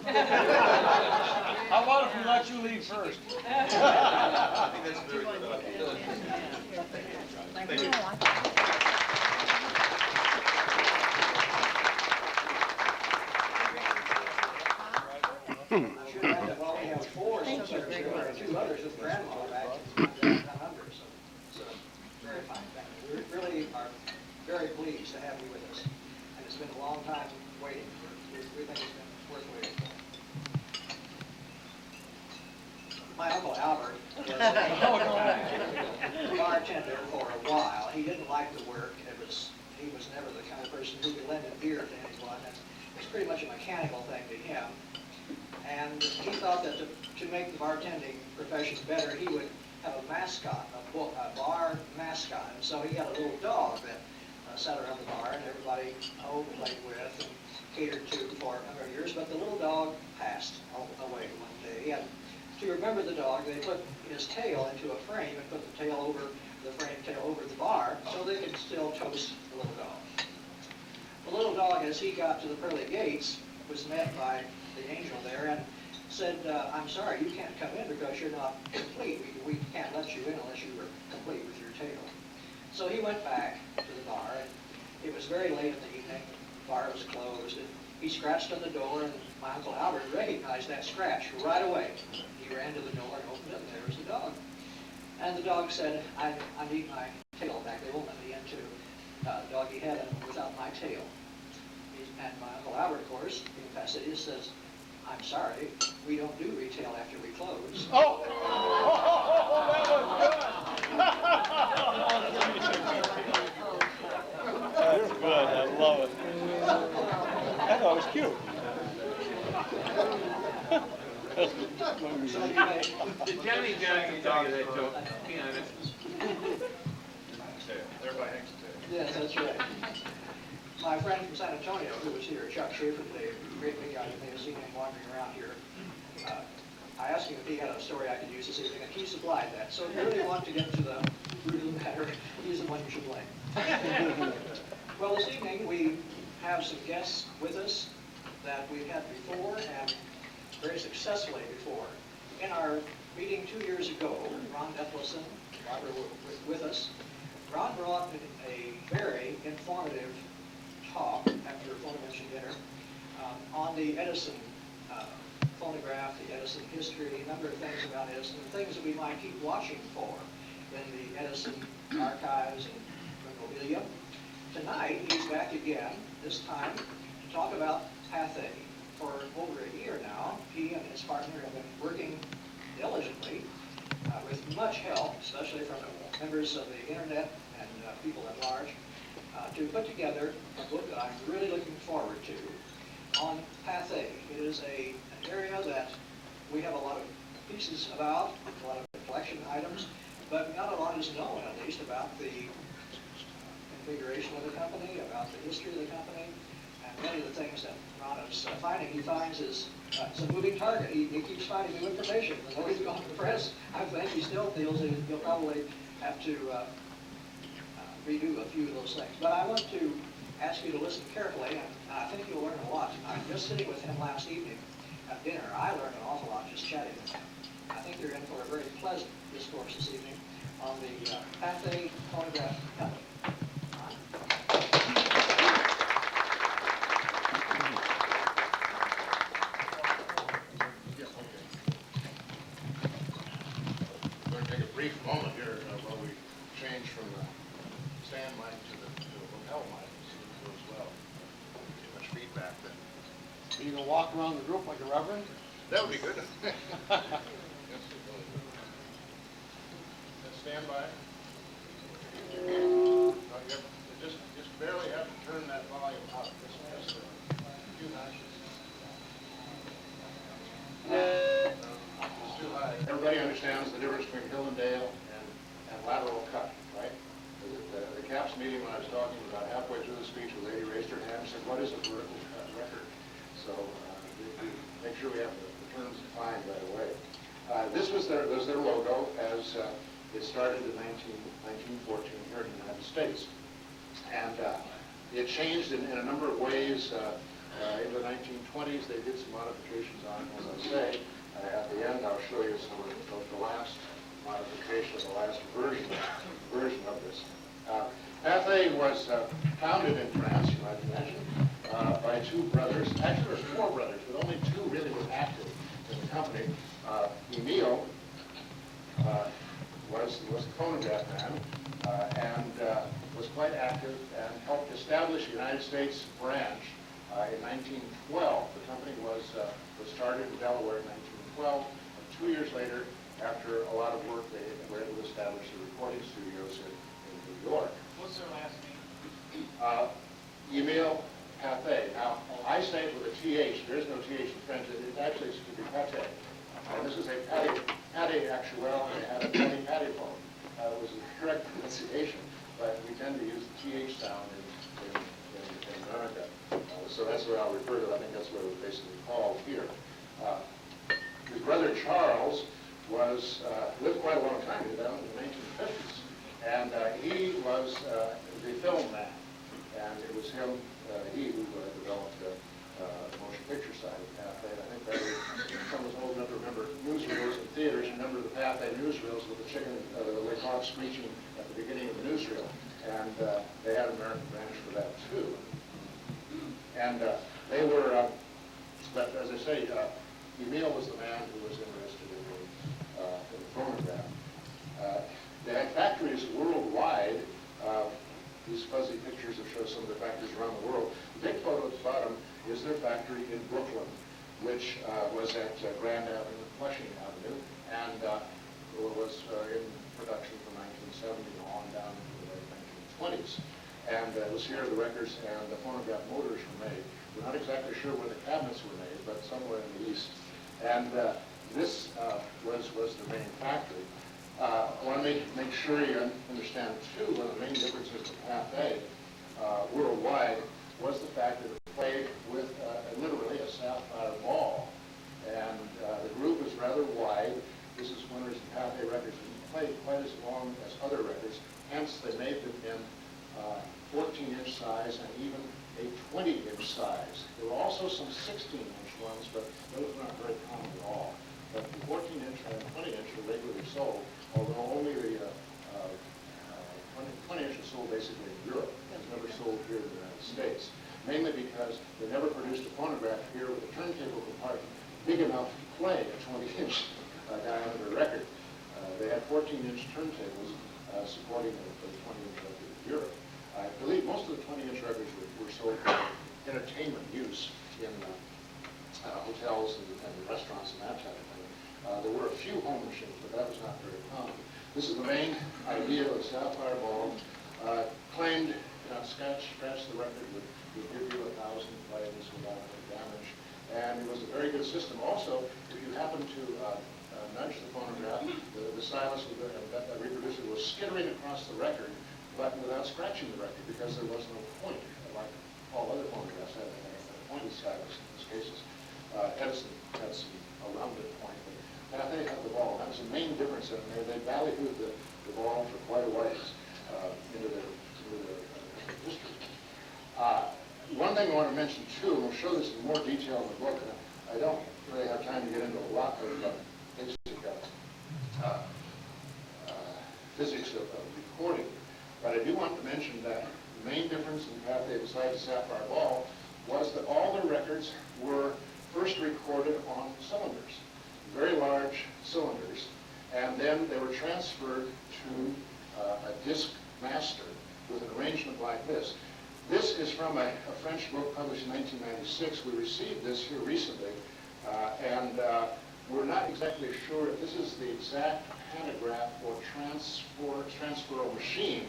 How about if we let you leave first? I think that's a very good idea. Thank you. Well, we have 4 sisters here, and 2 others with grandma back down under, so it's a very fine thing. We really are very pleased to have you with us, and it's been a long time waiting. We think it's been worth waiting for. My uncle Albert was a bartender for a while. He didn't like the work. He was never the kind of person who could lend a beer to anyone. And it was pretty much a mechanical thing to him. And he thought that to make the bartending profession better, he would have a mascot, a bar mascot. And so he had a little dog that sat around the bar and everybody played with and catered to for a number of years. But the little dog passed away one day. And to remember the dog, they put his tail into a frame and put the tail over the bar so they could still toast the little dog. The little dog, as he got to the pearly gates, was met by the angel there and said, I'm sorry, you can't come in because you're not complete. We can't let you in unless you were complete with your tail. So he went back to the bar, and it was very late in the evening. The bar was closed, and he scratched on the door, and my Uncle Albert recognized that scratch right away. He ran to the door and opened it, and there was the dog. And the dog said, I need my tail back. They won't let me into doggy heaven without my tail. And my Uncle Albert, of course, being fastidious, says, I'm sorry, we don't do retail after we close. Oh, that was good. That's good. I love it. I thought it was cute. Did Johnny Johnson tell you that joke? Be honest. Everybody hangs a tail. Yes, that's right. My friend from San Antonio, who was here, Chuck Schaefer today, a great big guy, you may have seen him wandering around here. I asked him if he had a story I could use this evening, and he supplied that. So if you really want to get to the root of the matter, he's the one you should blame. Well, this evening we have some guests with us that we've had before and very successfully before. In our meeting 2 years ago, Ron Ethleson, Robert, were with us. Ron brought a very informative talk after Phonovention dinner on the Edison phonograph, the Edison history, a number of things about Edison, and things that we might keep watching for in the Edison archives and memorabilia. Tonight, he's back again, this time to talk about Pathé. For over a year now, he and his partner have been working diligently with much help, especially from members of the internet and people at large, to put together a book that I'm really looking forward to on Pathé. It is an area that we have a lot of pieces about, a lot of collection items, but not a lot is known, at least, about the configuration of the company, about the history of the company, and many of the things that Ron is finding. He finds is it's a moving target. He keeps finding new information. Though he's gone to the press, I think he still feels that he'll probably have to redo a few of those things. But I want to ask you to listen carefully, and I think you'll learn a lot tonight. Just sitting with him last evening at dinner, I learned an awful lot just chatting with him. I think you're in for a very pleasant discourse this evening on the Pathé Phonograph Company. We're going to take a brief moment here while we change from the stand mic to the lapel mic, see if it goes well. Too much feedback then. Are you gonna walk around the group like a reverend? That would be good. Stand by. Just barely have to turn that volume up. Just a few notches. It's too high. Everybody understands the difference between hill and dale and lateral cut, right? The CAPS meeting, when I was talking about halfway through the speech, a lady raised her hand and said, what is a vertical cut record? So we make sure we have the terms defined right away. This was their logo as it started in 1914 here in the United States. And it changed in a number of ways. In the 1920s, they did some modifications on it, as I say. At the end, I'll show you some of the last modification, the last version of this. Pathé was founded in France, you might imagine, by two brothers. Actually, there were four brothers, but only two really were active in the company. Emil was the phonograph man and was quite active and helped establish the United States branch in 1912. The company was started in Delaware in 1912. And 2 years later, after a lot of work, they were able to establish the recording studios in New York. What's their last name? Emil Pathé. Now, I say it with a TH. There is no TH in French. It actually should be Pathé. And this is a Pathé actuel, and it had a Pathé phone. It was the correct pronunciation, but we tend to use the TH sound in America. So that's what I'll refer to. I think that's what it was basically called here. His brother Charles lived quite a long time, down in the 1950s, and he was the film man, and it was who developed the motion picture side of Pathé. I think that someone's old enough to remember newsreels in theaters. Remember the Pathé newsreels with the chicken, the hog screeching at the beginning of the newsreel, and they had an American branch for that too. And they were, but as I say, Emil was the man who was interested in the phonograph. They had factories worldwide. These fuzzy pictures that show some of the factories around the world. The big photo at the bottom is their factory in Brooklyn, which was at Grand Avenue, Flushing Avenue, and was in production from 1970 on down into the late 1920s. And it was here the records and the phonograph motors were made. We're not exactly sure where the cabinets were made, but somewhere in the east. And this was the main factory. I want to make sure you understand, too, one of the main differences of Pathé worldwide was the fact that it played with literally a sapphire ball. And the groove is rather wide. This is one reason Pathé records didn't play quite as long as other records. Hence, they made them in 14-inch size and even a 20-inch size. There were also some 16-inch ones, but those were not very common at all. But the 14-inch and 20-inch were regularly sold, although only the 20-inch was sold basically in Europe. It was never sold here in the United States, mainly because they never produced a phonograph here with a turntable compartment big enough to play a 20-inch diameter record. They had 14-inch turntables supporting the 20-inch record in Europe. I believe most of the 20-inch records were sold for entertainment use in hotels and restaurants and that type of thing. There were a few home machines, but that was not very common. This is the main idea of the sapphire ball. Claimed, scratch the record would give you 1,000 plays without any damage. And it was a very good system. Also, if you happen to nudge the phonograph, the stylus that reproducer was skittering across the record, but without scratching the record, because there was no point, like all other phonographs had a pointed stylus in these cases. Edison had a rounded point, but Pathé had the ball. That was the main difference in it. They ballyhooed the ball for quite a ways into their history. One thing I want to mention too, and we'll show this in more detail in the book, and I don't really have time to get into a lot of basic physics of recording, but I do want to mention that the main difference in Pathé, besides the sapphire ball, was that all their records were first recorded on cylinders, very large cylinders, and then they were transferred to a disc master with an arrangement like this. This is from a French book published in 1996. We received this here recently, and we're not exactly sure if this is the exact pantograph or transfer machine,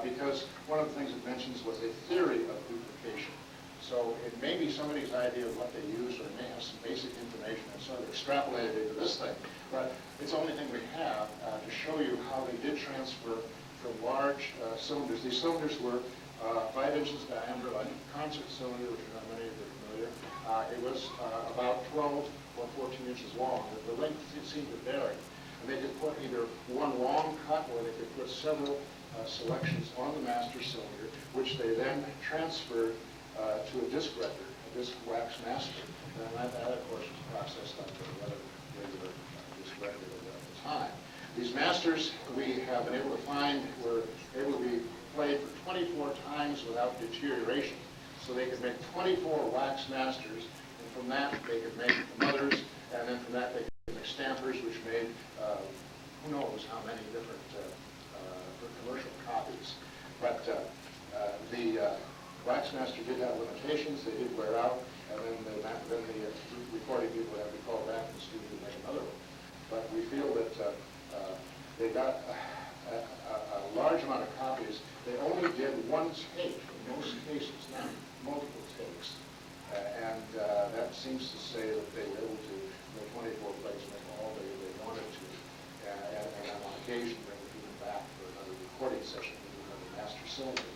because one of the things it mentions was a theory of duplication. So it may be somebody's idea of what they used, or it may have some basic information and sort of extrapolated into this thing. But it's the only thing we have to show you how they did transfer from large cylinders. These cylinders were 5 inches diameter, like a concert cylinder, which not many of you are familiar. It was about 12 or 14 inches long. The length seemed to vary. And they could put either one long cut, or they could put several selections on the master cylinder, which they then transferred to a disc record, a disc wax master. And that of course, was processed on the regular disc record at the time. These masters we have been able to find were able to be played for 24 times without deterioration. So they could make 24 wax masters in from that they could make mothers, and then from that they could make stampers, which made who knows how many different commercial copies. But the Waxmaster did have limitations. They did wear out, and then the recording people would have to call back in the studio to make another one. But we feel that they got a large amount of copies. They only did one take in most cases, not multiple takes. And that seems to say that they were able to, the 24 plates, make all they wanted to. And on occasion, bring the people back for another recording session with another master cylinder.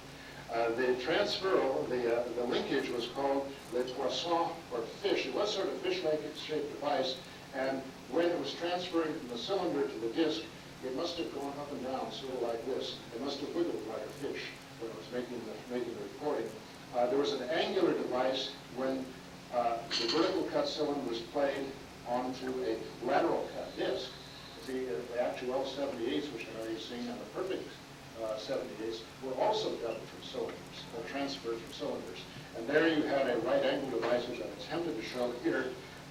The transferal, the linkage was called le poisson, or fish. It was sort of fish-like shaped device, and when it was transferring from the cylinder to the disc, it must have gone up and down, sort of like this. It must have wiggled like a fish when it was making the recording. There was an angular device when the vertical cut cylinder was played onto a lateral cut disc. See, the actual 78s, which I've already seen, and the perfect 78s were also dubbed from cylinders, or transferred from cylinders. And there you had a right angle device, which I've attempted to show here,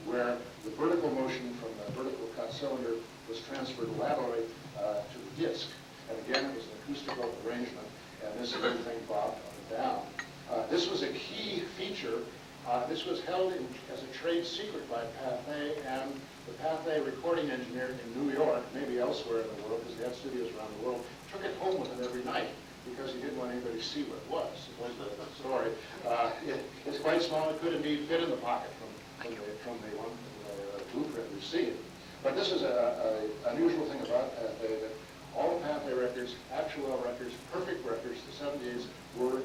where the vertical motion from the vertical cut cylinder was transferred laterally to the disc. And again, it was an acoustical arrangement, and this is everything bobbed up and down. This was a key feature. This was held as a trade secret by Pathé, and the Pathé recording engineer in New York, maybe elsewhere in the world, because they had studios around the world, took it home with him every night because he didn't want anybody to see what it was. It was the story. It's quite small. It could indeed fit in the pocket from the one blueprint we've seen. But this is an unusual thing about Pathé, that all the Pathé records, actual records, perfect records, the 70s, were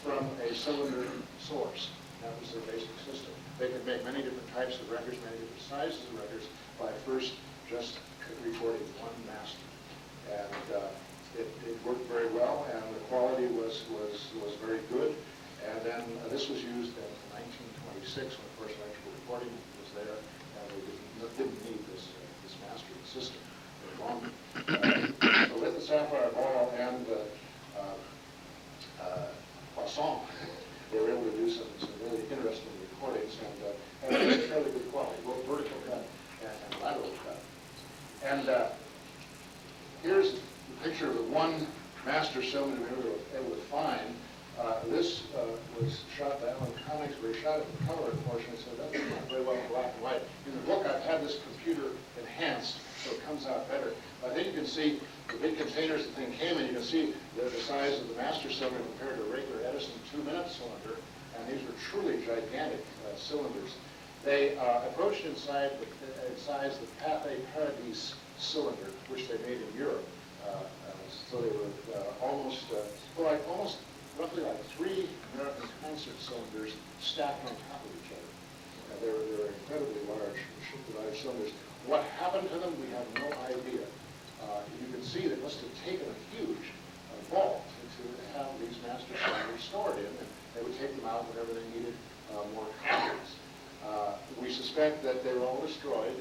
from a cylinder source. That was their basic system. They could make many different types of records, many different sizes of records, by first just recording one master. And it worked very well, and the quality was very good. And then this was used in 1926 when, of course, electrical recording was there, and they didn't need this mastering system very long. So with the sapphire ball and Poisson, they were able to do some really interesting recordings, and fairly good quality, both vertical cut and lateral cut. And here's the picture of the one master cylinder we were able to find. This was shot by Alan Comics, where he shot it in color, unfortunately, so that's not very well in black and white. In the book, I've had this computer enhanced, so it comes out better. I think you can see the big containers the thing came in. You can see the size of the master cylinder compared to a regular Edison 2-minute cylinder, and these were truly gigantic cylinders. They approached in size the Pathé Paradis cylinder, which they made in Europe. So they were roughly like 3 American concert cylinders stacked on top of each other. They were incredibly large cylinders. What happened to them, we have no idea. You can see they must have taken a huge vault to have these master cylinders stored in, and they would take them out whenever they needed more copies. We suspect that they were all destroyed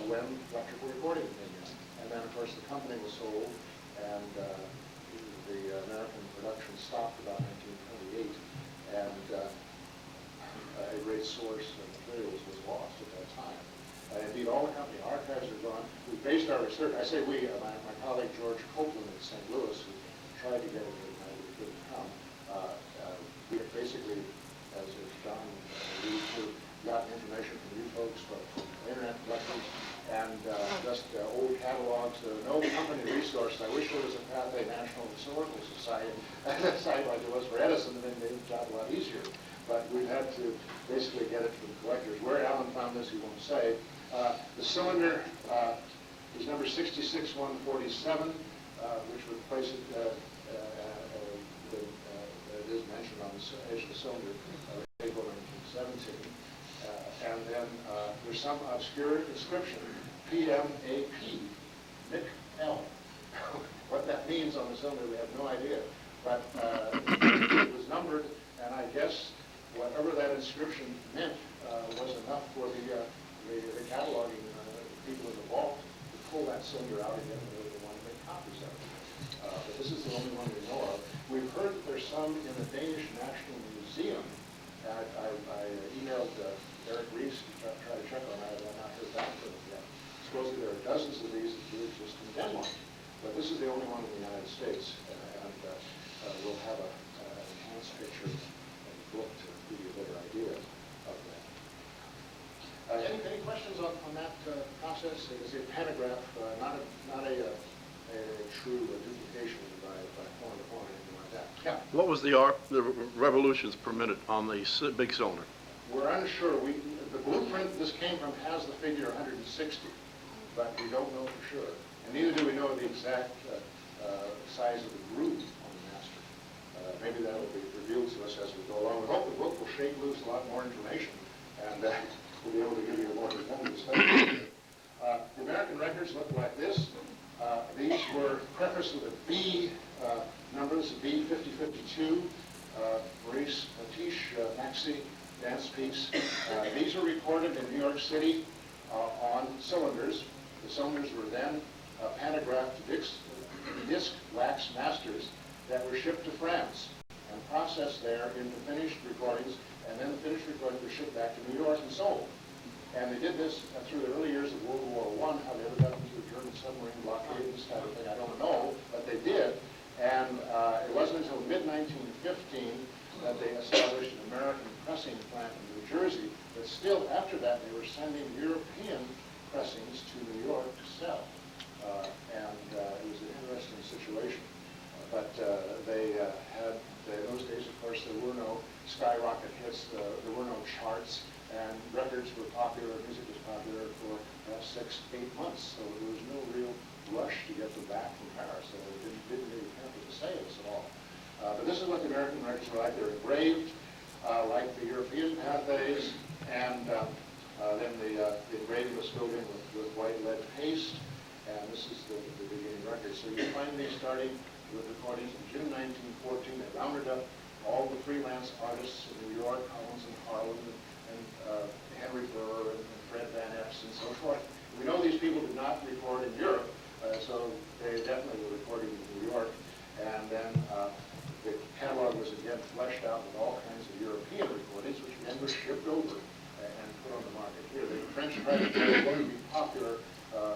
when electrical recording came in. And then, of course, the company was sold, and the American production stopped about 1928, and a great source of materials was lost at that time. Indeed, all the company archives are gone. We based our research, I say we, my colleague George Copeland in St. Louis, who tried to get it here tonight, but couldn't come. We have basically, as John alluded to, gotten information from you folks, from internet collectors, and just old catalogs. No company resource. I wish there was a Pathé National Historical Society like it was for Edison, and then made the job a lot easier. But we've had to basically get it from collectors. Where Alan found this, he won't say. The cylinder is number 66147, which would place it, it is mentioned on the edge of the cylinder, April 1917. And then there's some obscure inscription, PMAP, Nick L. What that means on the cylinder, we have no idea. But it was numbered, and I guess whatever that inscription meant was enough for the cataloging people in the vault to pull that cylinder out again when they want to make copies of it. But this is the only one we know of. We've heard that there's some in the Danish National Museum I emailed Eric Reese to try to check on that, and I've not heard back from him yet. Supposedly there are dozens of these that do exist in Denmark, but this is the only one in the United States, and we'll have an enhanced picture and book to give you a better idea of that. Any questions on that process? It's a pantograph, not a true duplication by phone to phone or anything like that. Yeah. What was the revolutions per minute on the big cylinder? We're unsure. The blueprint this came from has the figure 160, but we don't know for sure. And neither do we know the exact size of the groove on the master. Maybe that will be revealed to us as we go along. We hope the book will shake loose a lot more information, and we'll be able to give you a more definitive study. The American records look like this. These were prefaced with a B number. This is B5052, Maurice Latiche Maxi dance piece. These were recorded in New York City on cylinders. The cylinders were then pantographed disc wax masters that were shipped to France and processed there into finished recordings, and then the finished recordings were shipped back to New York and sold. And they did this through the early years of World War I. How they ever got into the German submarine blockade and this type of thing, I don't know, but they did. And it wasn't until mid-1915 that they established an American pressing plant in New Jersey, but still after that they were sending European pressings to New York to sell. It was an interesting situation. But they had, in those days, of course, there were no skyrocket hits, there were no charts, and records were popular, music was popular for 6-8 months, so there was no real rush to get them back from Paris, so they didn't really count as a sales at all. But this is what the American records are like. They're engraved like the European pathes, and then the engraving was filled in with white lead paste, and this is the beginning record. So you find these starting with recordings in June 1914. They rounded up all the freelance artists in New York, Collins and Harlan, and Henry Burr, and Fred Van Epps, and so forth. We know these people did not record in Europe, so they definitely were recording in New York. And then the catalog was again fleshed out with all kinds of European recordings, which then were shipped over and put on the market here. The French credits were going to be popular,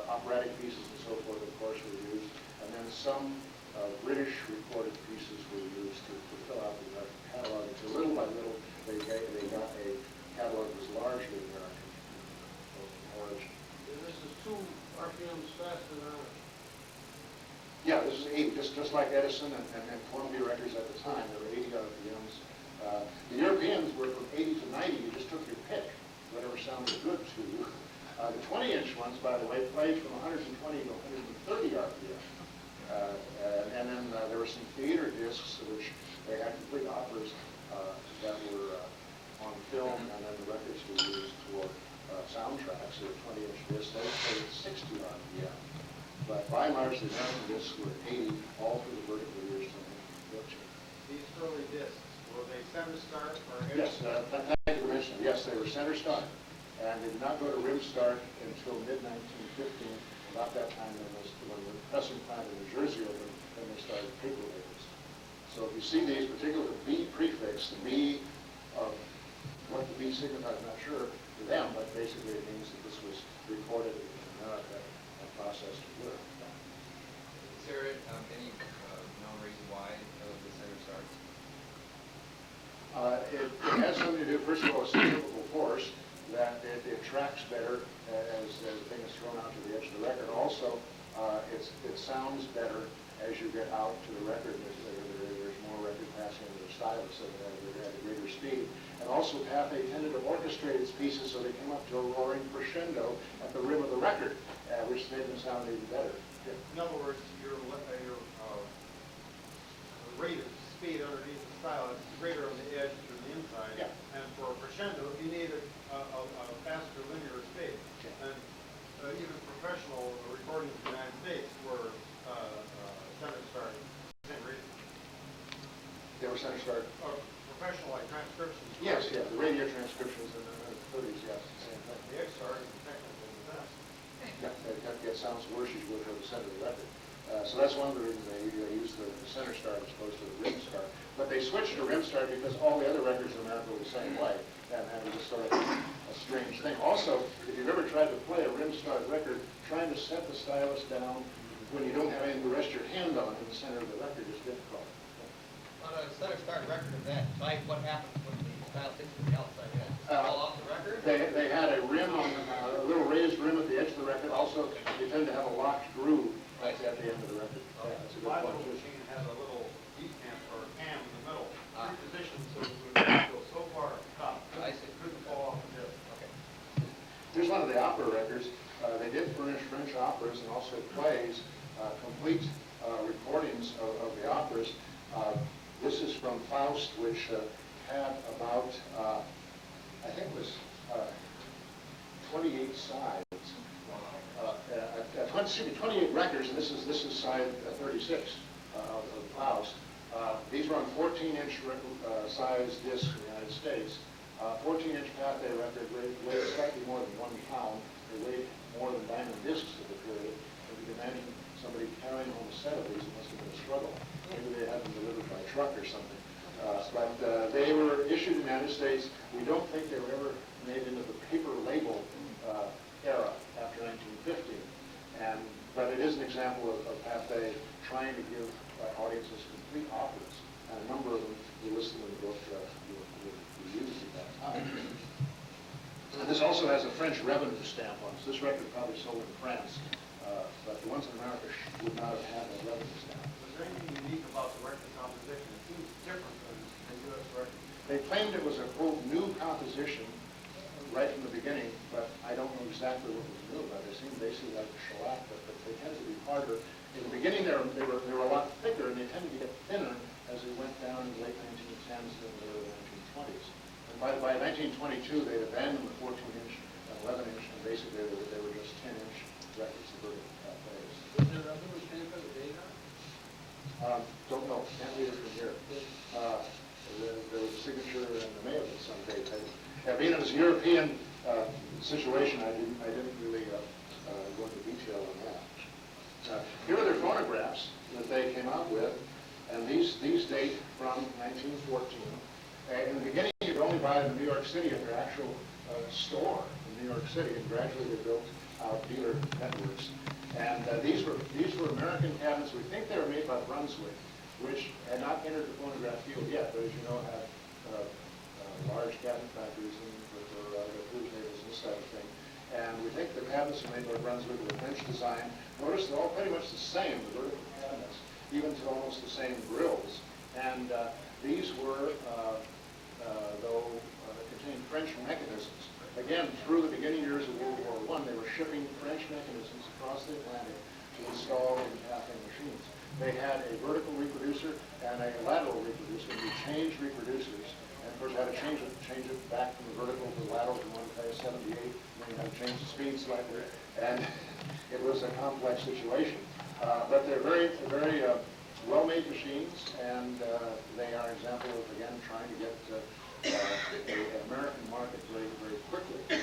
operatic pieces and so forth, of course, were used. And then some British recorded pieces were used to fill out the American catalog. And so little by little, they got a catalog that was largely American origin. This is 2 RPMs faster than ours. Yeah, this is 80, just like Edison and Columbia records at the time. There were 80 RPMs. The Europeans were from 80 to 90. You just took your pick, whatever sounded good to you. The 20-inch ones, by the way, played from 120 to 130 RPM. And then there were some theater discs, which they had complete operas that were on film, and then the records were used for soundtracks. So the 20-inch discs, they played at 60 RPM. But by and large, the American discs were 80, all through the vertical years to 1914. These early discs, were they center start or Yes, thank you for mentioning. Yes, they were center start, and they did not go to rim start until mid-1915. About that time, when the pressing plant in New Jersey opened, then they started paper labels. So if you see these, particularly the B prefix, the B of what the B signifies, I'm not sure to them, but basically it means that this was recorded in America and processed in Europe. Is there any known reason why the center starts? It has something to do, first of all, with centrifugal force, that it tracks better as the thing is thrown out to the edge of the record. Also, it sounds better as you get out to the record. There's more record passing into the stylus, so they have a greater speed. And also, Pathé tended to orchestrate its pieces so they came up to a roaring crescendo at the rim of the record, which made them sound even better. Yeah. In other words, your rate of speed underneath the stylus is greater on the edge than the inside. Yeah. And for a crescendo, you need a faster linear speed. And even professional recordings in the United States were center start. Same reason. They were center start. Professional, like transcriptions. Yes, yeah, the radio transcriptions in the 30s, yes, the same thing. The X-Star is technically the best. Yeah, that sounds worse as you go to the center of the record. So that's one of the reasons they use the center start as opposed to the rim start. But they switched to rim start because all the other records in America were the same way. And it was sort of a strange thing. Also, if you've ever tried to play a rim start record, trying to set the stylus down when you don't have anything to rest your hand on in the center of the record is difficult. On a center start record of that type, what happens when the style hits the outside edge? Does it fall off the record? They had a rim on a little raised rim at the edge of the record. Also, they tend to have a locked groove right at the end of the record. Yeah, that's a good My point. little machine has a little decamp or cam in the middle, three positions, so it would go so far up top. I see. It couldn't fall off the disc. Okay. Here's one of the opera records. They did furnish French operas and also plays, complete recordings of the operas. This is from Faust, which had about, I think it was 28 sides. 28 records, and this is side 36 of Faust. These were on 14-inch size discs in the United States. 14-inch Pathé record weighed slightly more than 1 pound. They weighed more than diamond discs of the period. If you can imagine somebody carrying home a set of these, it must have been a struggle. Maybe they had them delivered by truck or something. But they were issued in the United States. We don't think they were ever made into the paper label era after 1950. But it is an example of Pathé trying to give audiences complete operas. And a number of them we listed in the book we used at that time. And this also has a French revenue stamp on it. So this record probably sold in France, but the ones in America would not have had that revenue stamp. Was there anything unique about the record composition? It seems different than U.S. records. They claimed it was a, quote, new composition right from the beginning, but I don't know exactly what was new about it. They seem basically like shellac, but they tend to be harder. In the beginning, they were a lot thicker, and they tended to get thinner as they went down in the late 1910s and the early 1920s. And by 1922, they'd abandoned the 14-inch and 11-inch, and basically they were just 10-inch records, the vertical cafes. Was there a little stamp of the date on it? Don't know, can't read it from here. There was a signature and the mail at some date. Being it was a European situation, I didn't really go into detail on that. Here are their phonographs that they came out with, and these date from 1914. In the beginning, you could only buy them in New York City at their actual store in New York City, and gradually they built out dealer networks. And these were American cabinets. We think they were made by Brunswick, which had not entered the phonograph field yet, but as you know, had large cabinet factories for food tables and this type of thing. And we think the cabinets are made by Brunswick with a French design. Notice they're all pretty much the same, the vertical cabinets, even to almost the same grills. And these were, though, contained French mechanisms. Again, through the beginning years of World War I, they were shipping French mechanisms across the Atlantic to install in Pathé machines. They had a vertical reproducer and a lateral reproducer. We changed reproducers. And of course, you had to change it back from the vertical to the lateral. If you wanted to play a 78, then you had to change the speed slightly. And it was a complex situation. But they're very well-made machines, and they are an example of, again, trying to get the American market very, very quickly.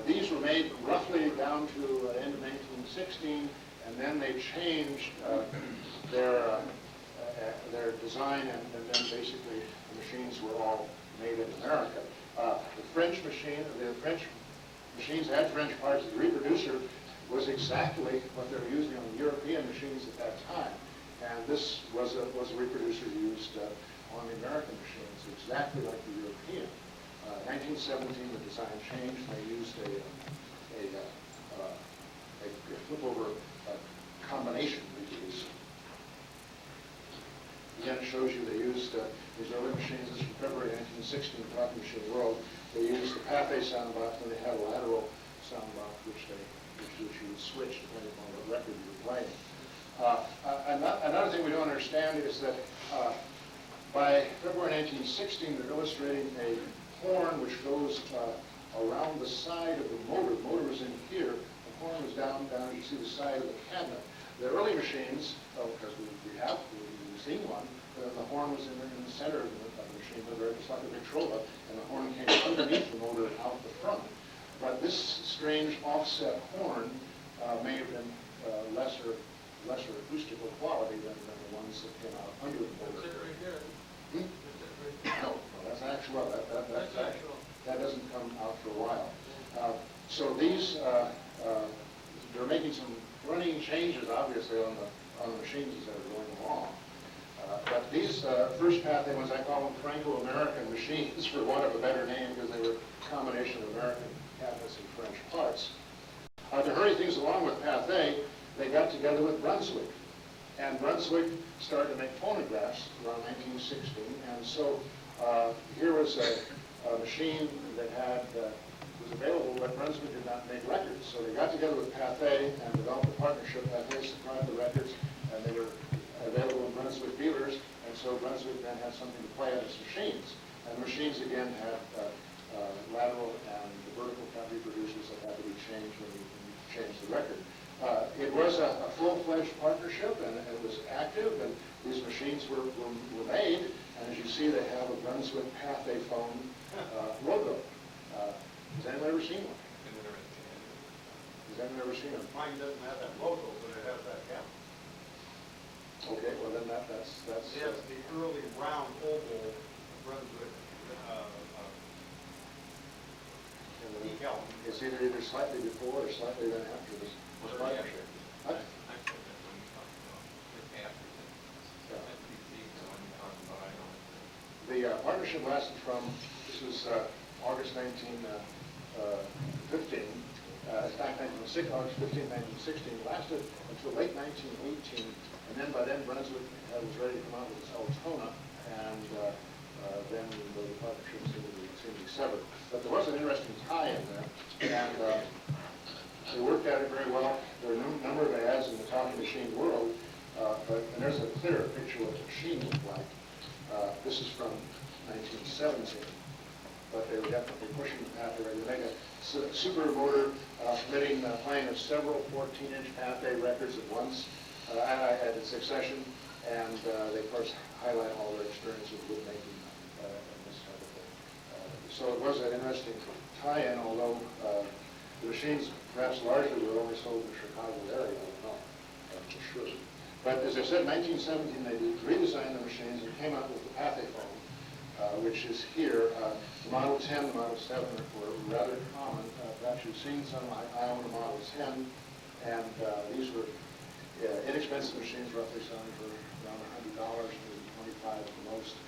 These were made roughly down to the end of 1916, and then they changed their design, and then basically the machines were all made in America. The French machines had French parts. The reproducer was exactly what they were using on the European machines at that time. And this was a reproducer used on the American machines, exactly like the European. 1917, the design changed. They used a flip-over combination reproducer. Again, it shows you they used these early machines. This is from February 1916, Talking Machine World. They used the Pathé sound box, and they had a lateral sound box, which you would switch depending on what record you were playing. Another thing we don't understand is that by February 1916, they're illustrating a horn which goes around the side of the motor. The motor was in here. The horn was down, you see the side of the cabinet. The early machines, because we've seen one, the horn was in the center of the machine, just like a Victrola, and the horn came underneath the motor out the front. But this strange offset horn may have been lesser lesser acoustical quality than the ones that came out under the border. No, that's actual. That doesn't come out for a while. So these, they're making some running changes, obviously, on the machines as they're going along. But these first pathway ones, I call them Franco-American machines, for want of a better name, because they were a combination of American cabinets and French parts. To hurry things along with Pathé, they got together with Brunswick. And Brunswick started to make phonographs around 1916. And so here was a machine that was available, but Brunswick did not make records. So they got together with Pathé and developed a partnership. Pathé supplied the records, and they were available in Brunswick dealers. And so Brunswick then had something to play on its machines. And the machines, again, had lateral and vertical reproducers that had to be changed when you changed the record. It was a full-fledged partnership, and it was active, and these machines were made, and as you see, they have a Brunswick Pathé phone logo. Has anyone ever seen one? Has anyone ever seen one? Mine doesn't have that logo, but it has that cap. Okay, well then that's Yes, the early round oval Brunswick decal. It's either slightly before or slightly then after this partnership. Huh? The partnership lasted from, this was August 1915, in fact, August 15, 1916, lasted until late 1918, and then by then Brunswick was ready to come out with its Altona, and then the partnership seemed to be severed. But there was an interesting tie in there, and they worked at it very well. There are a number of ads in the talking machine world, and there's a clearer picture of what the machine looked like. This is from 1917, but they were definitely pushing the Pathé. They make a super motor permitting playing of several 14-inch Pathé records at once, at its succession, and they, of course, highlight all their experience with wood making and this type of thing. So it was an interesting tie-in, although the machines perhaps largely were only sold in the Chicago area, I don't know, for sure. But as I said, in 1917, they redesigned the machines and came out with the Pathé phone, which is here. The Model 10, the Model 7 were rather common. Perhaps you've seen some. I own a Model 10, and these were inexpensive machines, roughly selling for around $100, maybe $25 at the most,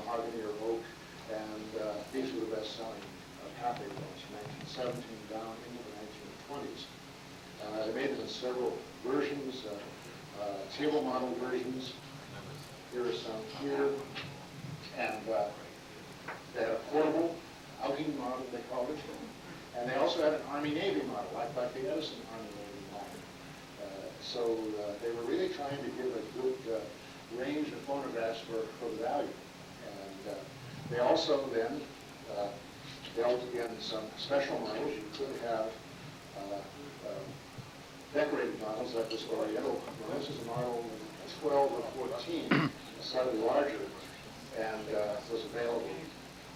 mahogany or oak, and these were the best-selling Pathé phones from 1917 down into the 1920s. They made them in several versions, table model versions. Here are some here, and they had a portable outing model, they called it, and they also had an Army-Navy model, like the Edison Army-Navy model. So they were really trying to give a good range of phonographs for the value. And they also then dealt in some special models. You could have decorated models like this Oriental. Well, this is a model 12 or 14, slightly larger, and was available.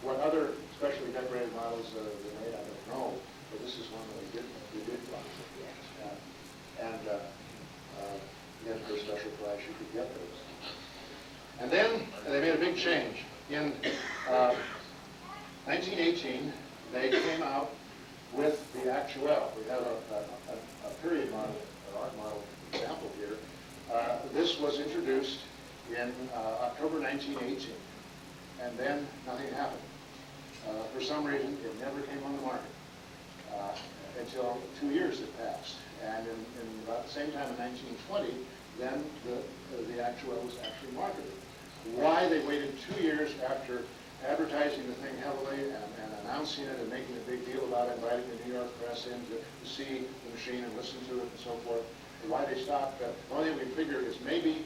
What other specially decorated models they made, I don't know, but this is one that we did find. Again, for a special price, you could get those. And then they made a big change. In 1918, they came out with the Actuel. We have a period model, an art model example here. This was introduced in October 1918, and then nothing happened. For some reason, it never came on the market until 2 years had passed. And in about the same time in 1920, then the Actuel was actually marketed. Why they waited 2 years after advertising the thing heavily and announcing it and making a big deal about it, inviting the New York press in to see the machine and listen to it and so forth, and why they stopped, the only thing we figure is maybe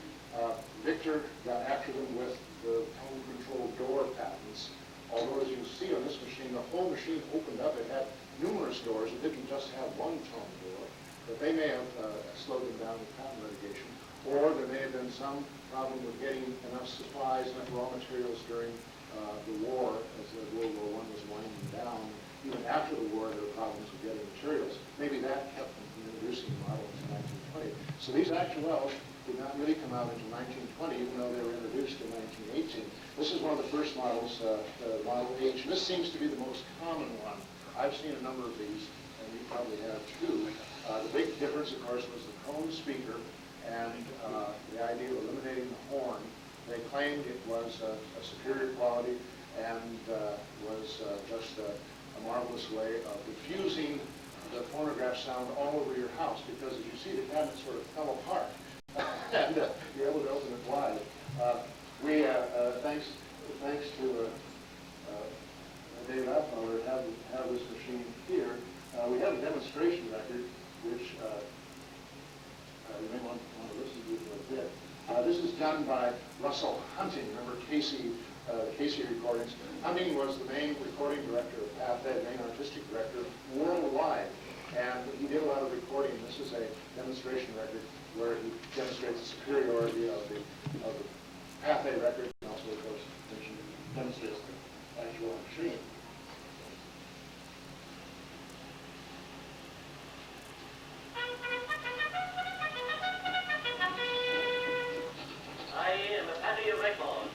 Victor got after them with the tone control door patents. Although, as you see on this machine, the whole machine opened up. It had numerous doors. It didn't just have one tone door. But they may have slowed them down with patent litigation. Or there may have been some problem with getting enough supplies, enough raw materials during the war, as World War I was winding down. Even after the war, there were problems with getting materials. Maybe that kept them from introducing the model in 1920. So these actuals did not really come out until 1920, even though they were introduced in 1918. This is one of the first models, Model H. This seems to be the most common one. I've seen a number of these, and you probably have too. The big difference, of course, was the cone speaker and the idea of eliminating the horn. They claimed it was a superior quality and was just a marvelous way of diffusing the phonograph sound all over your house, because as you see, the cabinet sort of fell apart and you're able to open it wide. Thanks to Dave Atmiller, have this machine here. We have a demonstration record, which you may want to listen to for a bit. This is done by Russell Hunting. Remember Casey recordings. Hunting was the main recording director of Pathé, main artistic director worldwide, and he did a lot of recording. This is a demonstration record where he demonstrates the superiority of the Pathé record, and also, of course, demonstrates the actual machine. I am a Pathé record,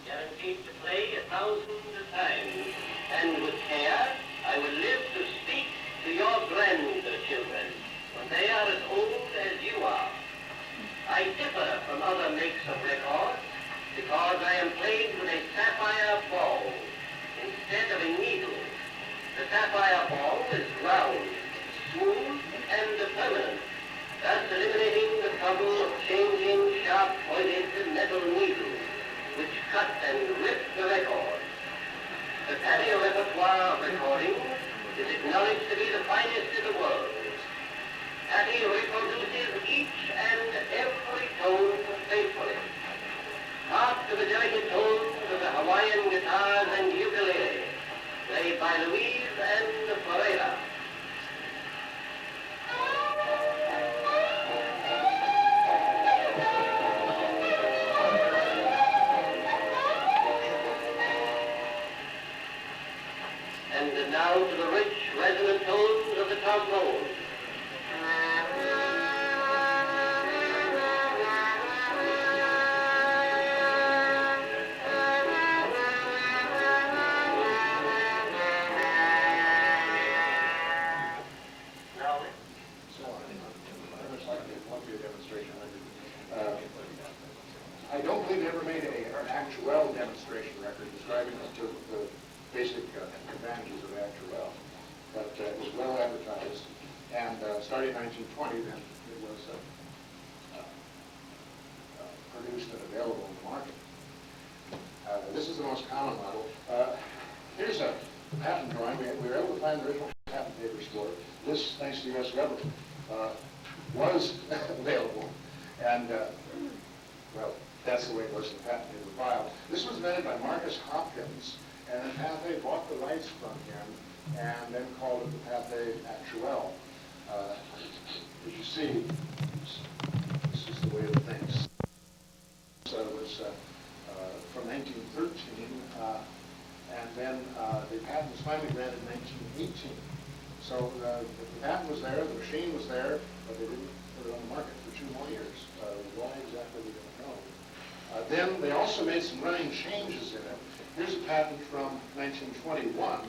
guaranteed to play 1,000 times, and with care, I will live to speak to your grandchildren when they are as old as you are. I differ from other makes of records because I am played with a sapphire ball instead of a needle. The sapphire ball is round, smooth, and permanent, thus eliminating the trouble of changing sharp-pointed metal needles, which cut and rip the record. The patio repertoire of recording is acknowledged to be the finest in the world. Patty reproduces each and every tone faithfully. Hark to the delicate tones of the Hawaiian guitars and ukulele, played by Louise and Florida. And now to the rich, resonant tones of the trombone. I don't believe they ever made an actual demonstration record describing the basic advantages of actual, but it was well advertised, and starting in 1920, then it was produced and available in the market. This is the most common model. Here's a patent drawing. We were able to find the original patent papers for it. This, thanks to the U.S. government, was available, and well, that's the way it was in the patent paper file. This was invented by Marcus Hopkins, and then Pathé bought the rights from him and then called it the Pathé Actuel. As you see, this is the way the things. So it was from 1913, and then the patent was finally granted in 1918. So the patent was there, the machine was there, but they didn't put it on the market for 2 more years. Why exactly, we don't know. Then they also made some running changes in it. Here's a patent from 1921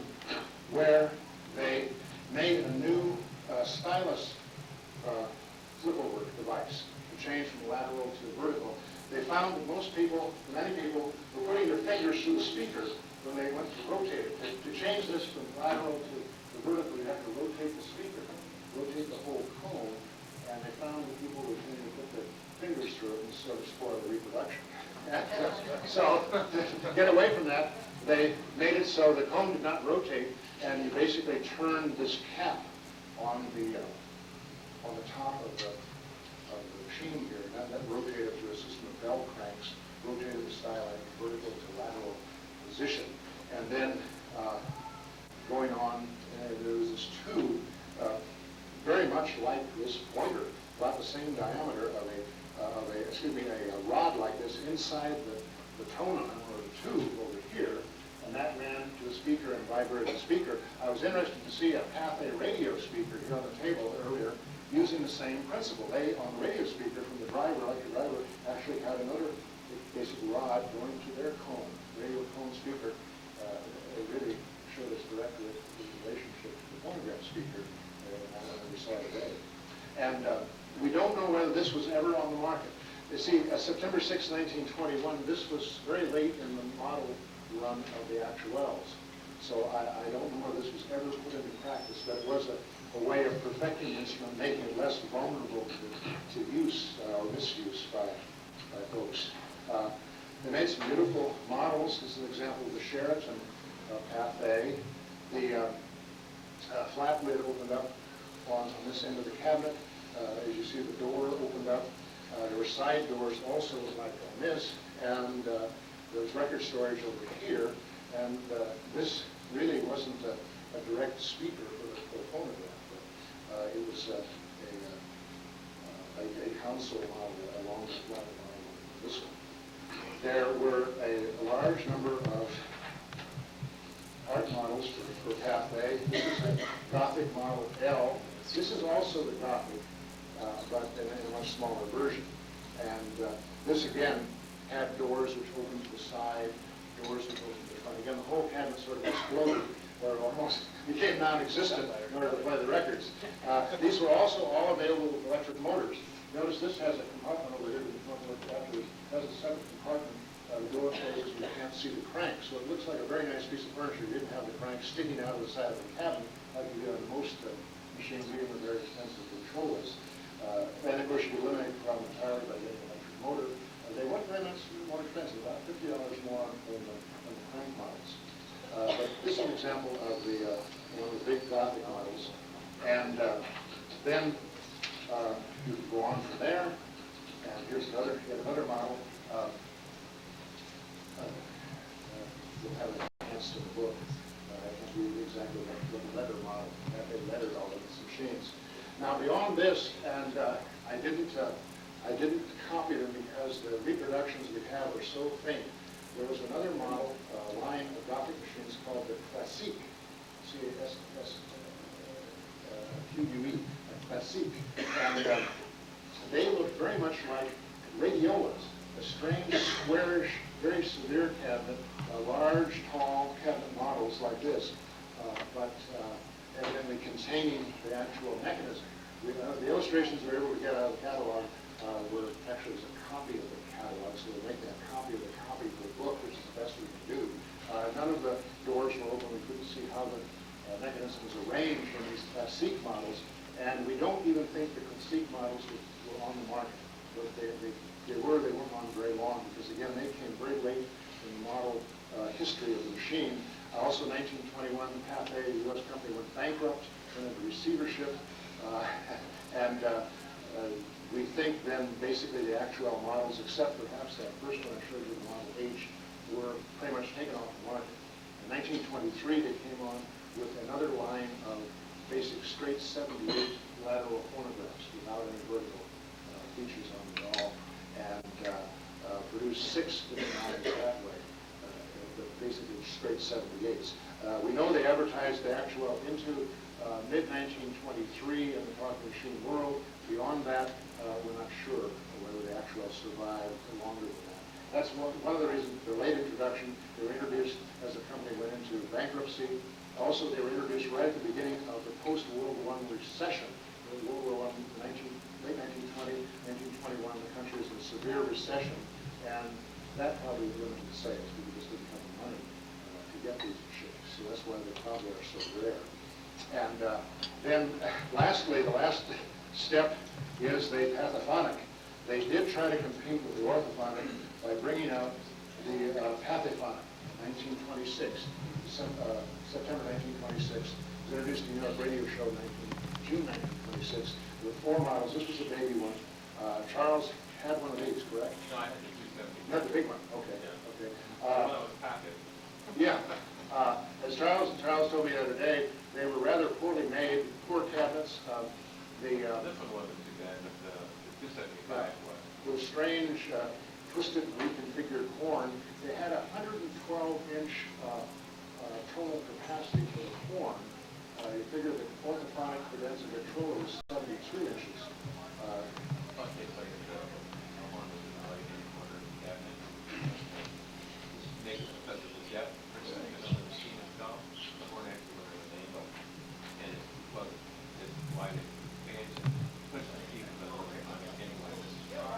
where they made a new stylus flip-over device to change from lateral to vertical. They found that many people, were putting their fingers through the speaker when they went to rotate it. To change this from lateral to vertical, you have to rotate the speaker, rotate the whole cone, and they found that people were tending to put their fingers through it and sort of spoil the reproduction. So to get away from that, they made it so the cone did not rotate, and you basically turned this cap on the top of the machine here, and that rotated through a system of bell cranks, rotated the stylite from vertical to lateral position, and then going on, there was this tube, very much like this pointer, about the same diameter of a rod like this inside the tonon, or the tube over here, and that ran to the speaker and vibrated the speaker. I was interested to see a Pathé radio speaker here on the table earlier, using the same principle. They, on the radio speaker from the driver, electric driver, actually had another basic rod going to their cone, radio cone speaker. They really showed us directly the relationship to the phonograph speaker that we saw today. And we don't know whether this was ever on the market. You see, September 6, 1921, this was very late in the model run of the actuels. So I don't know whether this was ever put into practice, but it was a way of perfecting the instrument, making it less vulnerable to use or misuse by folks. They made some beautiful models. This is an example of the Sheraton Pathé. The flap lid opened up on this end of the cabinet. As you see, the door opened up. There were side doors also like on this, and there was record storage over here. And this really wasn't a direct speaker for the phonograph, but it was a console model along with the model of this one. There were a large number of art models for Pathé. This is a Gothic model L. This is also the Gothic, but in a much smaller version. And this again had doors which opened to the side, doors which opened to the front. Again, the whole cabinet sort of exploded, or almost became non-existent in order to play the records. These were also all available with electric motors. Notice this has a compartment over here. It has a separate compartment. The door closes, you can't see the crank. So it looks like a very nice piece of furniture. You didn't have the crank sticking out of the side of the cabinet like you do on most machines, even with very expensive controllers. And of course, you could eliminate the problem entirely by getting an electric motor. They weren't very much more expensive, about $50 more than the crank models. But this is an example of one of the big Gothic models. And then you can go on from there. And here's another model. We'll have it enhanced in the book. I can't read exactly what the letter model. They lettered all of these machines. Now beyond this, and I didn't copy them because the reproductions we have are so faint. There was another model, line of Gothic machines called the Classique, C-A-S-S-Q-U-E, Classique. And they look very much like radiolas, a strange, squarish, very severe cabinet, large, tall cabinet models like this, but evidently containing the actual mechanism. The illustrations we were able to get out of the catalog were actually as a copy of the catalog, so we're making a copy of the copy for the book, which is the best we can do. None of the doors were open. We couldn't see how the mechanism was arranged in these Classique models, and we don't even think the Classique models were on the market. But they weren't on very long, because again, they came very late in the model history of the machine. Also, 1921, Pathé, the U.S. company, went bankrupt, went into receivership, and we think then basically the actual models, except perhaps that first one I showed you, the Model H, were pretty much taken off the market. In 1923, they came on with another line of basic straight 78 lateral phonographs without any vertical features on them at all, and produced 6 different lines that way, but basically straight 78s. We know they advertised the actual into mid-1923 in the talking machine world. Beyond that, we're not sure whether the actual survived longer than that. That's one of the reasons their late introduction. They were introduced as the company went into bankruptcy. Also, they were introduced right at the beginning of the post-World War I recession. World War I, late 1920, 1921, the country was in a severe recession, and that probably limited sales. People just didn't have the money to get these machines, so that's why they probably are so rare. And then, lastly, the last step is the Pathophonic. They did try to compete with the Orthophonic by bringing out the Pathophonic in 1926, September 1926. It was introduced to the New York Radio Show in June 1926 with 4 models. This was a baby one. Charles had one of these, correct? No, I had the 270. Not the big one. Okay. Yeah. Okay. That was Pathé. Yeah. As Charles told me the other day, they were rather poorly made, poor cabinets. This one wasn't too bad, but the 275 was. With strange, twisted, reconfigured horn. They had a 112-inch total capacity for the horn. you figure that orthophonic cadenza control is 72 inches.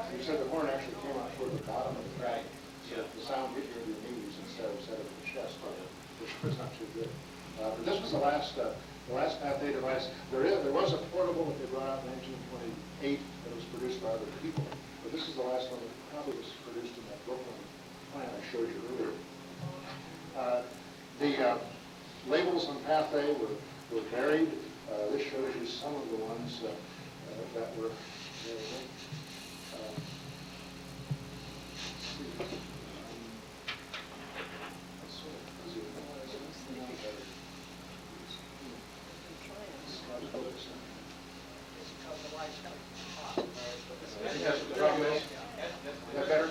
You said the horn actually came out toward the bottom of the track, so the sound hit you in your knees instead of the chest, which was not too good. But this was the last Pathé device. There was a portable that they brought out in 1928 that was produced by other people, but this is the last one that probably was produced in that Brooklyn plant I showed you earlier. The labels on Pathé were buried. This shows you some of the ones that were there. Yes, the drum is. Is that better?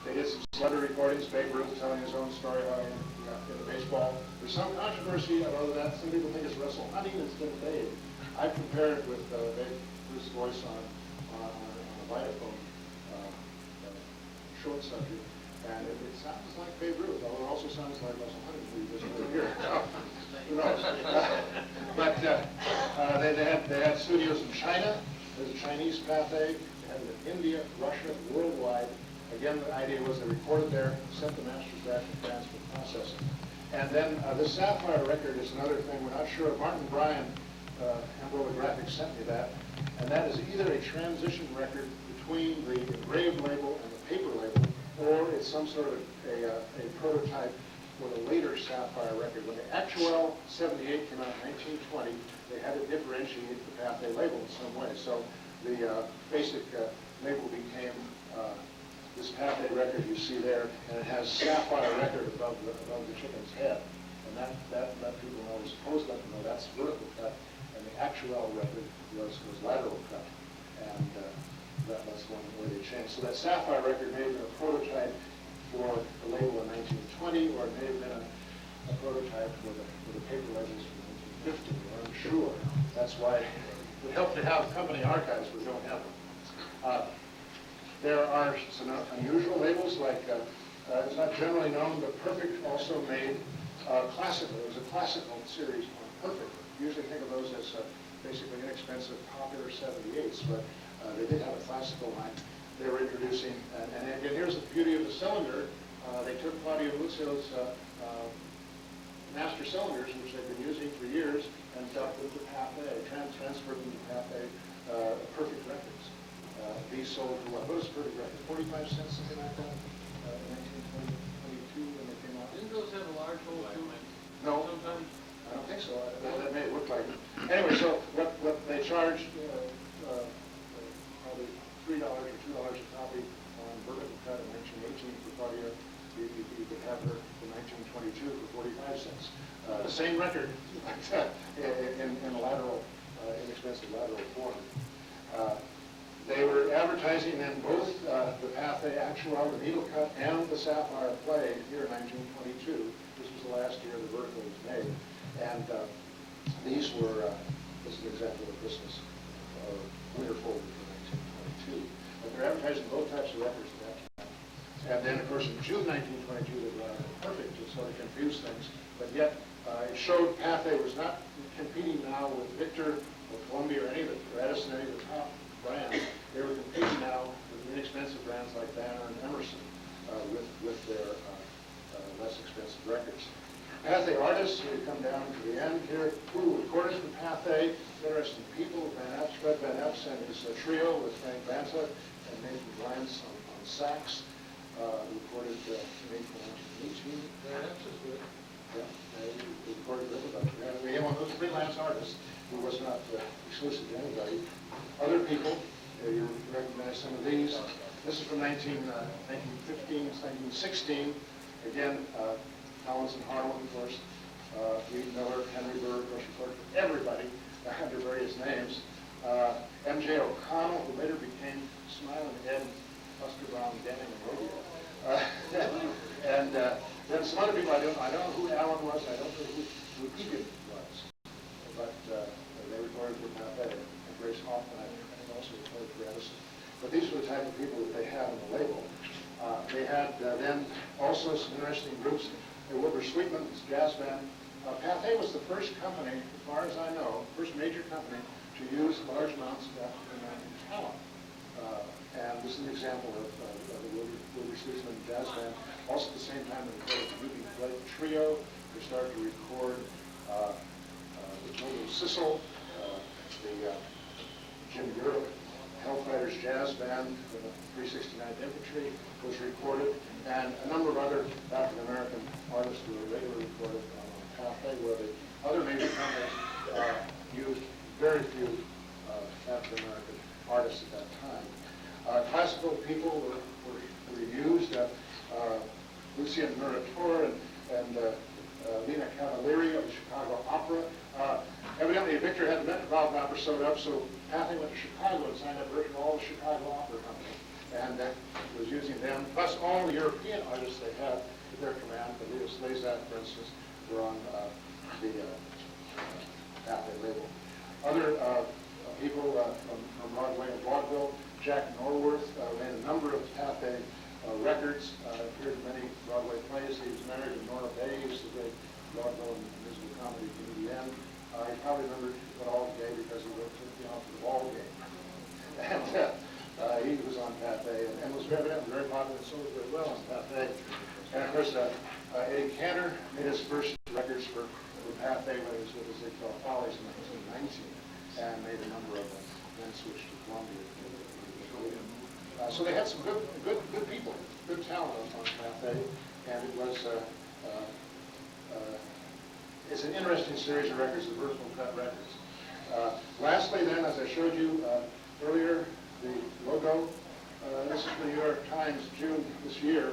They did some celebrity recordings, Babe Ruth telling his own story about him in the baseball. There's some controversy about that. Some people think it's Russell Hunting instead of Babe. I compared it with Babe Ruth's voice on a Vitaphone short subject, and it sounds like Babe Ruth, although it also sounds like Russell Hunting, who you just heard here. Who knows? But they had studios in China. There's a Chinese Pathé. They had it in India, Russia, worldwide. Again, the idea was they recorded there, sent the masters back to France for processing. And then this Sapphire record is another thing we're not sure of. Martin Bryan, Ambrose Graphics, sent me that. And that is either a transition record between the engraved label and the paper label, or it's some sort of a prototype for the later Sapphire record. When the Actuel 78 came out in 1920, they had to differentiate the Pathé label in some way. So the basic label became this Pathé record you see there, and it has Sapphire record above the chicken's head. And that let people know, supposed let them know that's vertical cut, and the Actuel record was lateral cut. And that's one way they changed. So that Sapphire record may have been a prototype for the label in 1920, or it may have been a prototype for the paper labels from 1950. We're unsure. That's why we hope to have company archives, but we don't have them. There are some unusual labels, like it's not generally known, but Perfect also made classical. It was a classical series on Perfect. You usually think of those as basically inexpensive, popular 78s, but they did have a classical line they were introducing. And again, here's the beauty of the cylinder. They took Claudio Luzio's master cylinders, which they've been using for years, and dubbed them to Pathé, transferred them to Pathé Perfect records. These sold for what was Perfect record? 45 cents, something like that, in 1922 when they came out. Didn't those have a large hole too? No. Sometimes? I don't think so. That may look like it. Anyway, so what they charged probably $3 or $2 a copy on vertical cut in 1918 for Claudia. You could have her in 1922 for 45 cents. The same record, but in a lateral, inexpensive lateral form. They were advertising in both the Pathé Actuel, the needle cut, and the Sapphire Play here in 1922. This was the last year the vertical was made. And these were, this is exactly what Christmas winter folder for 1922. But they're advertising both types of records at that time. And then, of course, in June 1922, they brought out Perfect to sort of confuse things. But yet, it showed Pathé was not competing now with Victor or Columbia or any of the, or Edison, any of the top brands. They were competing now with inexpensive brands like Banner and Emerson with their less expensive records. Pathé artists, who come down to the end here, who recorded for Pathé, interesting people, Fred Van Epps and his trio with Frank Banta and Nathan Glantz on sax, recorded in April 1918. Van Epps is good. Yeah, he recorded with them. We had one of those freelance artists who was not exclusive to anybody. Other people, you recognize some of these. This is from 1915, 1916. Again, Collins and Harlan, of course, Reed Miller, Henry Burr, Rushy Clark, everybody under various names. M.J. O'Connell, who later became Smiling Ed, Buster Brown, Denning, and Rodeo. And Then some other people, I don't know who Allen was, I don't know who Egan was, but they recorded for Pathé, and Grace Hoffman, I think also recorded for Edison. But these were the type of people that they had on the label. They had then also some interesting groups. Wilbur Sweetman's jazz band. Pathé was the first company, as far as I know, first major company to use large amounts of African-American talent. And this is an example of the Wilbur Sweetman jazz band. Also at the same time, they recorded the Ruby Blake Trio. They started to record the Wilbur Sissel, the Jim Europe Hellfighters Jazz Band, the 369th Infantry was recorded, and a number of other African-American artists who were later recorded on Pathé, where the other major companies used very few African-American artists at that time. Classical people were used. Lucien Murator and Lena Cavalieri of the Chicago Opera. Evidently, Victor had the Metropolitan Opera sewed up, so Pathé went to Chicago and signed up virtually all the Chicago Opera Company, and was using them, plus all the European artists they had at their command. Leo Slazak, for instance, were on the Pathé label. Other people from Broadway and vaudeville, Jack Norworth made a number of Pathé records, appeared in many Broadway plays. He was married to Nora Bayes, the great vaudeville and musical comedy comedian. You probably remember it all today because he wrote the off the ball game. And he was on Pathé and was evidently very popular and sold very well on Pathé. And of course, Eddie Cantor made his first records for Pathé when he was with his called Follies in 1919 and made a number of them, then switched to Columbia. So they had some good people, good talent on Pathé, and it was it's an interesting series of records, the vertical cut records. Lastly, then, as I showed you earlier, the logo. This is the New York Times, June this year,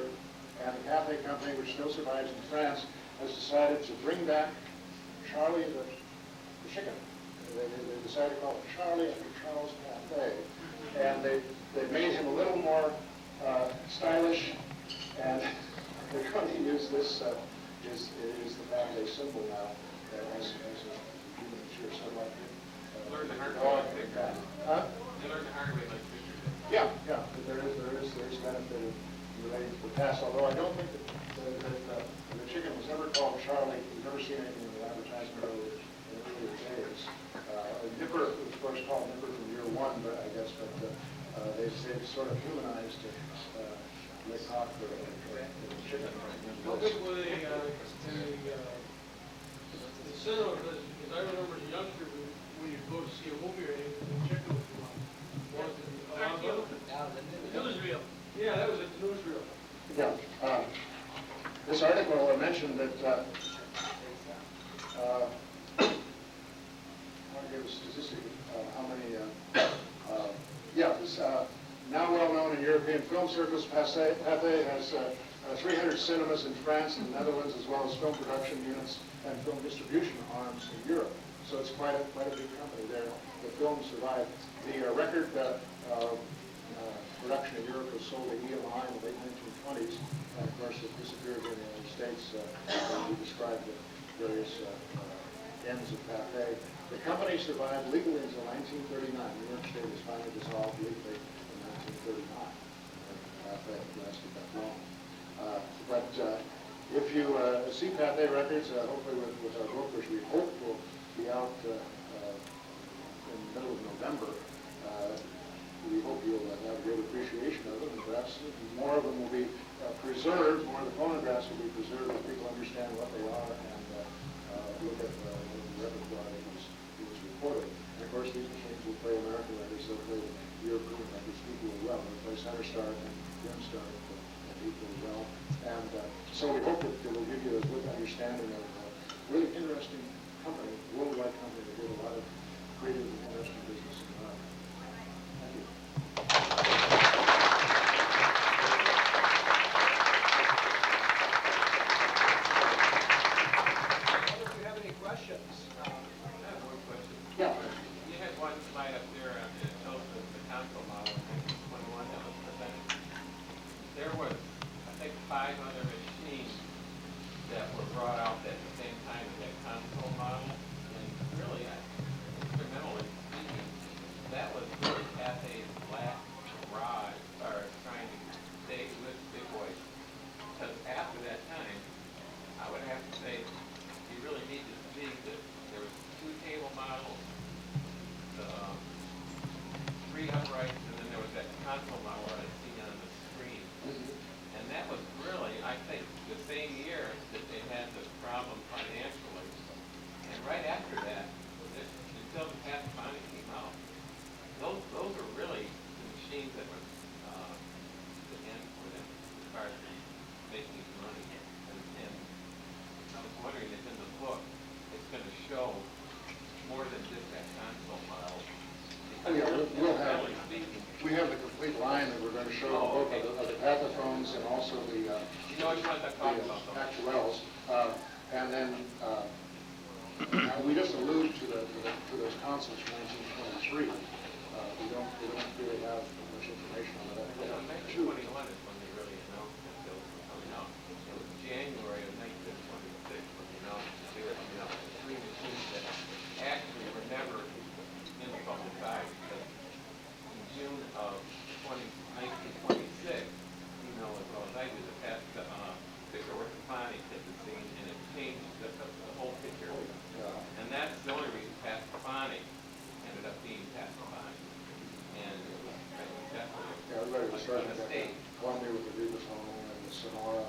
and the Pathé Company, which still survives in France, has decided to bring back Charlie the chicken. They decided to call it Charlie after Charles Pathé, and they made him a little more stylish, and they're going to use this is the Pathé symbol now as a human nature, sort of like Learn the hard dog. way. Huh? They learn the hard way like Fisher did. Yeah, there is benefit relating to the past, although I don't think that the chicken was ever called Charlie. We've never seen anything in the advertisement in earlier days. Nipper was, of course, called Nipper from year one, but I guess, but they've sort of humanized Le Coq or the chicken. How big were they in the cinema? Because I remember as a youngster, when you'd go to see a movie or anything, the chicken would come on. Was it newsreel? Yeah, that was a newsreel. Yeah. This article mentioned that I'll give a statistic of how many, this now well known in European film circles, Pathé has 300 cinemas in France and the Netherlands, as well as film production units and film distribution arms in Europe. So it's quite a big company there. The film survived. The record production in Europe was sold to EMI in the late 1920s, and of course it disappeared in the United States. We described the various ends of Pathé. The company survived legally until 1939. New York State was finally dissolved legally in 1939. Pathé lasted that long. But if you see Pathé records, hopefully with our book, which we hope will be out in the middle of November, we hope you'll have a great appreciation of them, and perhaps more of them will be preserved, more of the phonographs will be preserved, so people understand what they are and look at the repertoire that was recorded. And of course, these machines will play American records, they'll play European records equally well. They'll play Center Star and Grimstar and equally well. And so we hope that it will give you a good understanding of a really interesting company, worldwide company that did a lot of creative and interesting business in America. Thank you. If you have any questions. I have one question. Yeah. You had one slide up there that shows the console model in 1921 that was presented. There was, I think, 5 other machines ones and also the, You know what I'm talking about, though. actuals. And then, we just allude to those consoles from 1923. We don't really have much information on that. Well, 1921 is when they really announced that they were coming out. It was January of 1926 when they announced that they were coming out with 3 machines that actually were never installed inside, because in June of 1926, you know as well as I do, the past, Victor Orthoponic hit the scene and it changed the whole picture. And that's the only reason Phonic ended up being Phonic. And it was definitely Everybody was starting a to mistake. Columbia with the Vibraphone and the Sonora,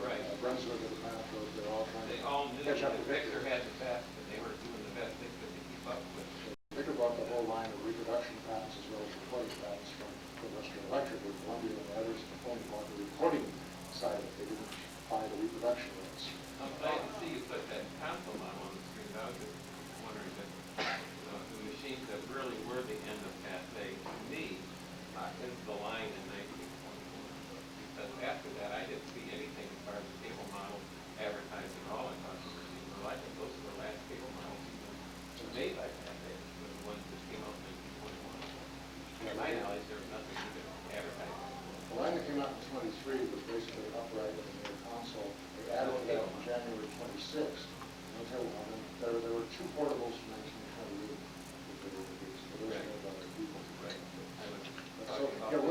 Right. Brunswick and the Manifold, they're all trying They to all knew catch up that to Victor Victor. had the best, and they were doing the best they could to keep up with. Victor bought the whole line of reproduction patents as well as recording patents from Western Electric, with Columbia and the others only bought the recording side of it. They didn't buy the reproduction rights. I'm glad to see you put that console model on the screen. I was just wondering that the machines that really were the end of Cathay, to me, is the line in 1924. Because after that, I didn't see anything as far as the cable model advertised at all across the machine. Well, I think those were the last cable models even made by Cathay, were the ones that came out in 1921. To my knowledge, there was nothing even advertised. The line that came out in 23 was basically an upright with a mirror console. They added to that on January 26th. There were 2 portables from 1928 that they were released. But those are by other people. Right. So, yeah,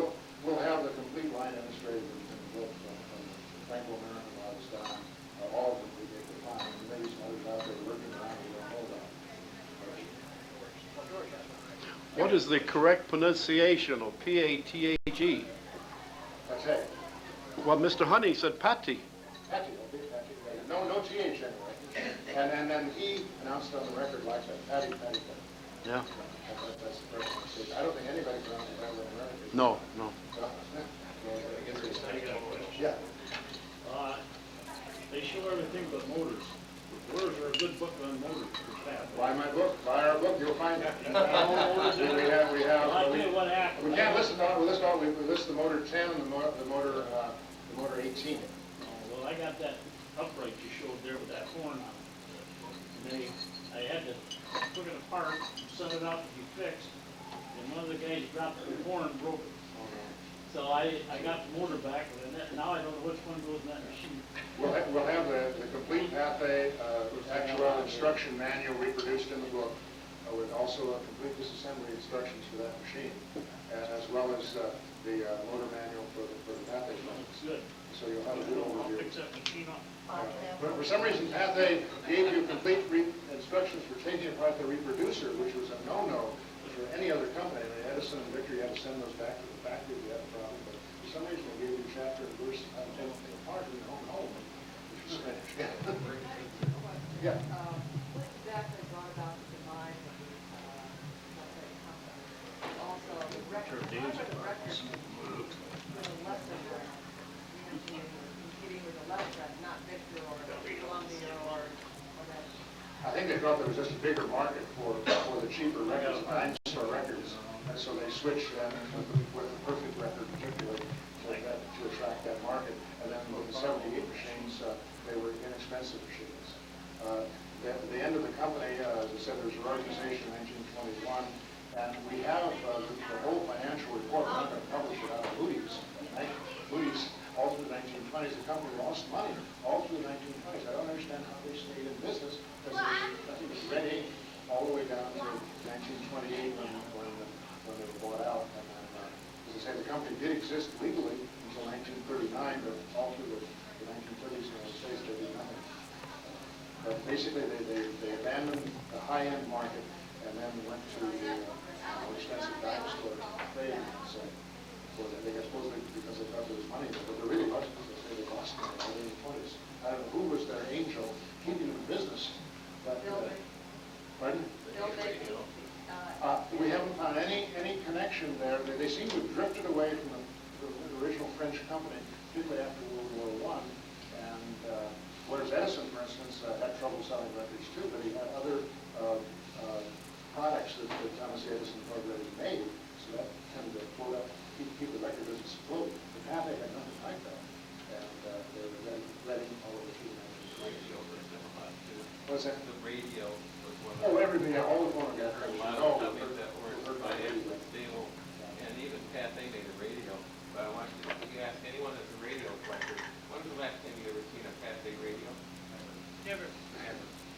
we'll have the complete line illustrated and built from Franco-American models down. All of them we get defined. And maybe some others out there working around we don't know about. What is the correct pronunciation of P-A-T-H-E? That's it. Well, Mr. Honey said Patty. Patty, okay, Patty. No TH anyway. And then he announced on the record like that, Patty. Yeah. That's the first mistake. I don't think anybody pronounced it better than American. No, no. Yeah. They show everything but motors. Motors are a good book on motors. Buy my book, buy our book, you'll find it. We have. I'll tell you what happened. We can't listen to it, we list the motor 10 and the motor 18. Well, I got that upright you showed there with that horn on it. I had to took it apart, sent it out to be fixed, and one of the guys dropped the horn and broke it. So I got the motor back, and now I don't know which one goes in that machine. We'll have the complete Pathé actual instruction manual reproduced in the book, with also a complete disassembly instructions for that machine, as well as the motor manual for the Pathé phone. Good. So you'll have a good I'll overview. fix that machine up. For some reason, Pathé gave you complete instructions for taking apart the reproducer, which was a no-no for any other company. I mean, Edison and Victor, you had to send those back to the factory if you had a problem. But for some reason, they gave you chapter and verse how to take them apart in your own home, which is strange. Yeah. What exactly brought about the demise of the Cafe company? Also, the record, why were the records with a lesser brand? You mentioned they were competing with a lesser brand, not Victor or Columbia or whatever. I think they thought there was just a bigger market for the cheaper records, dinosaur records, and so they switched them with the perfect record particularly to attract that market. And then with the 78 machines, they were inexpensive machines. At the end of the company, as I said, there was a reorganization in 1921, and we have the whole financial report. We're not going to publish it out of Moody's. Moody's, all through the 1920s, the company lost money all through the 1920s. I don't understand how they stayed in business, because it was red ink all the way down to 1928 when they were bought out. And then, as I say, the company did exist legally until 1939, but all through the 1930s in the United States, they did nothing. But basically, they abandoned the high-end market and then went to the more expensive dinosaur trade. So, they got supposed to, because they thought there was money there, but there really wasn't. They lost money in the 20s. I don't know who was their angel keeping them in business. But, pardon? We haven't found any connection there. They seem to have drifted away from the original French company, particularly after World War I. And whereas Edison, for instance, had trouble selling records too, but he had other products that Thomas Edison already made, so that tended to keep the record business afloat. But Pathé had nothing like that. And they were letting all of the shooting Radio was in a lot too. What's that? The radio was one of Oh, everybody, all the phonographs. There were a lot of companies that were financially stable, and even Pathé made a radio. But I want you to, if you ask anyone that's a radio collector, when was the last time you ever seen a Pathé radio? Never.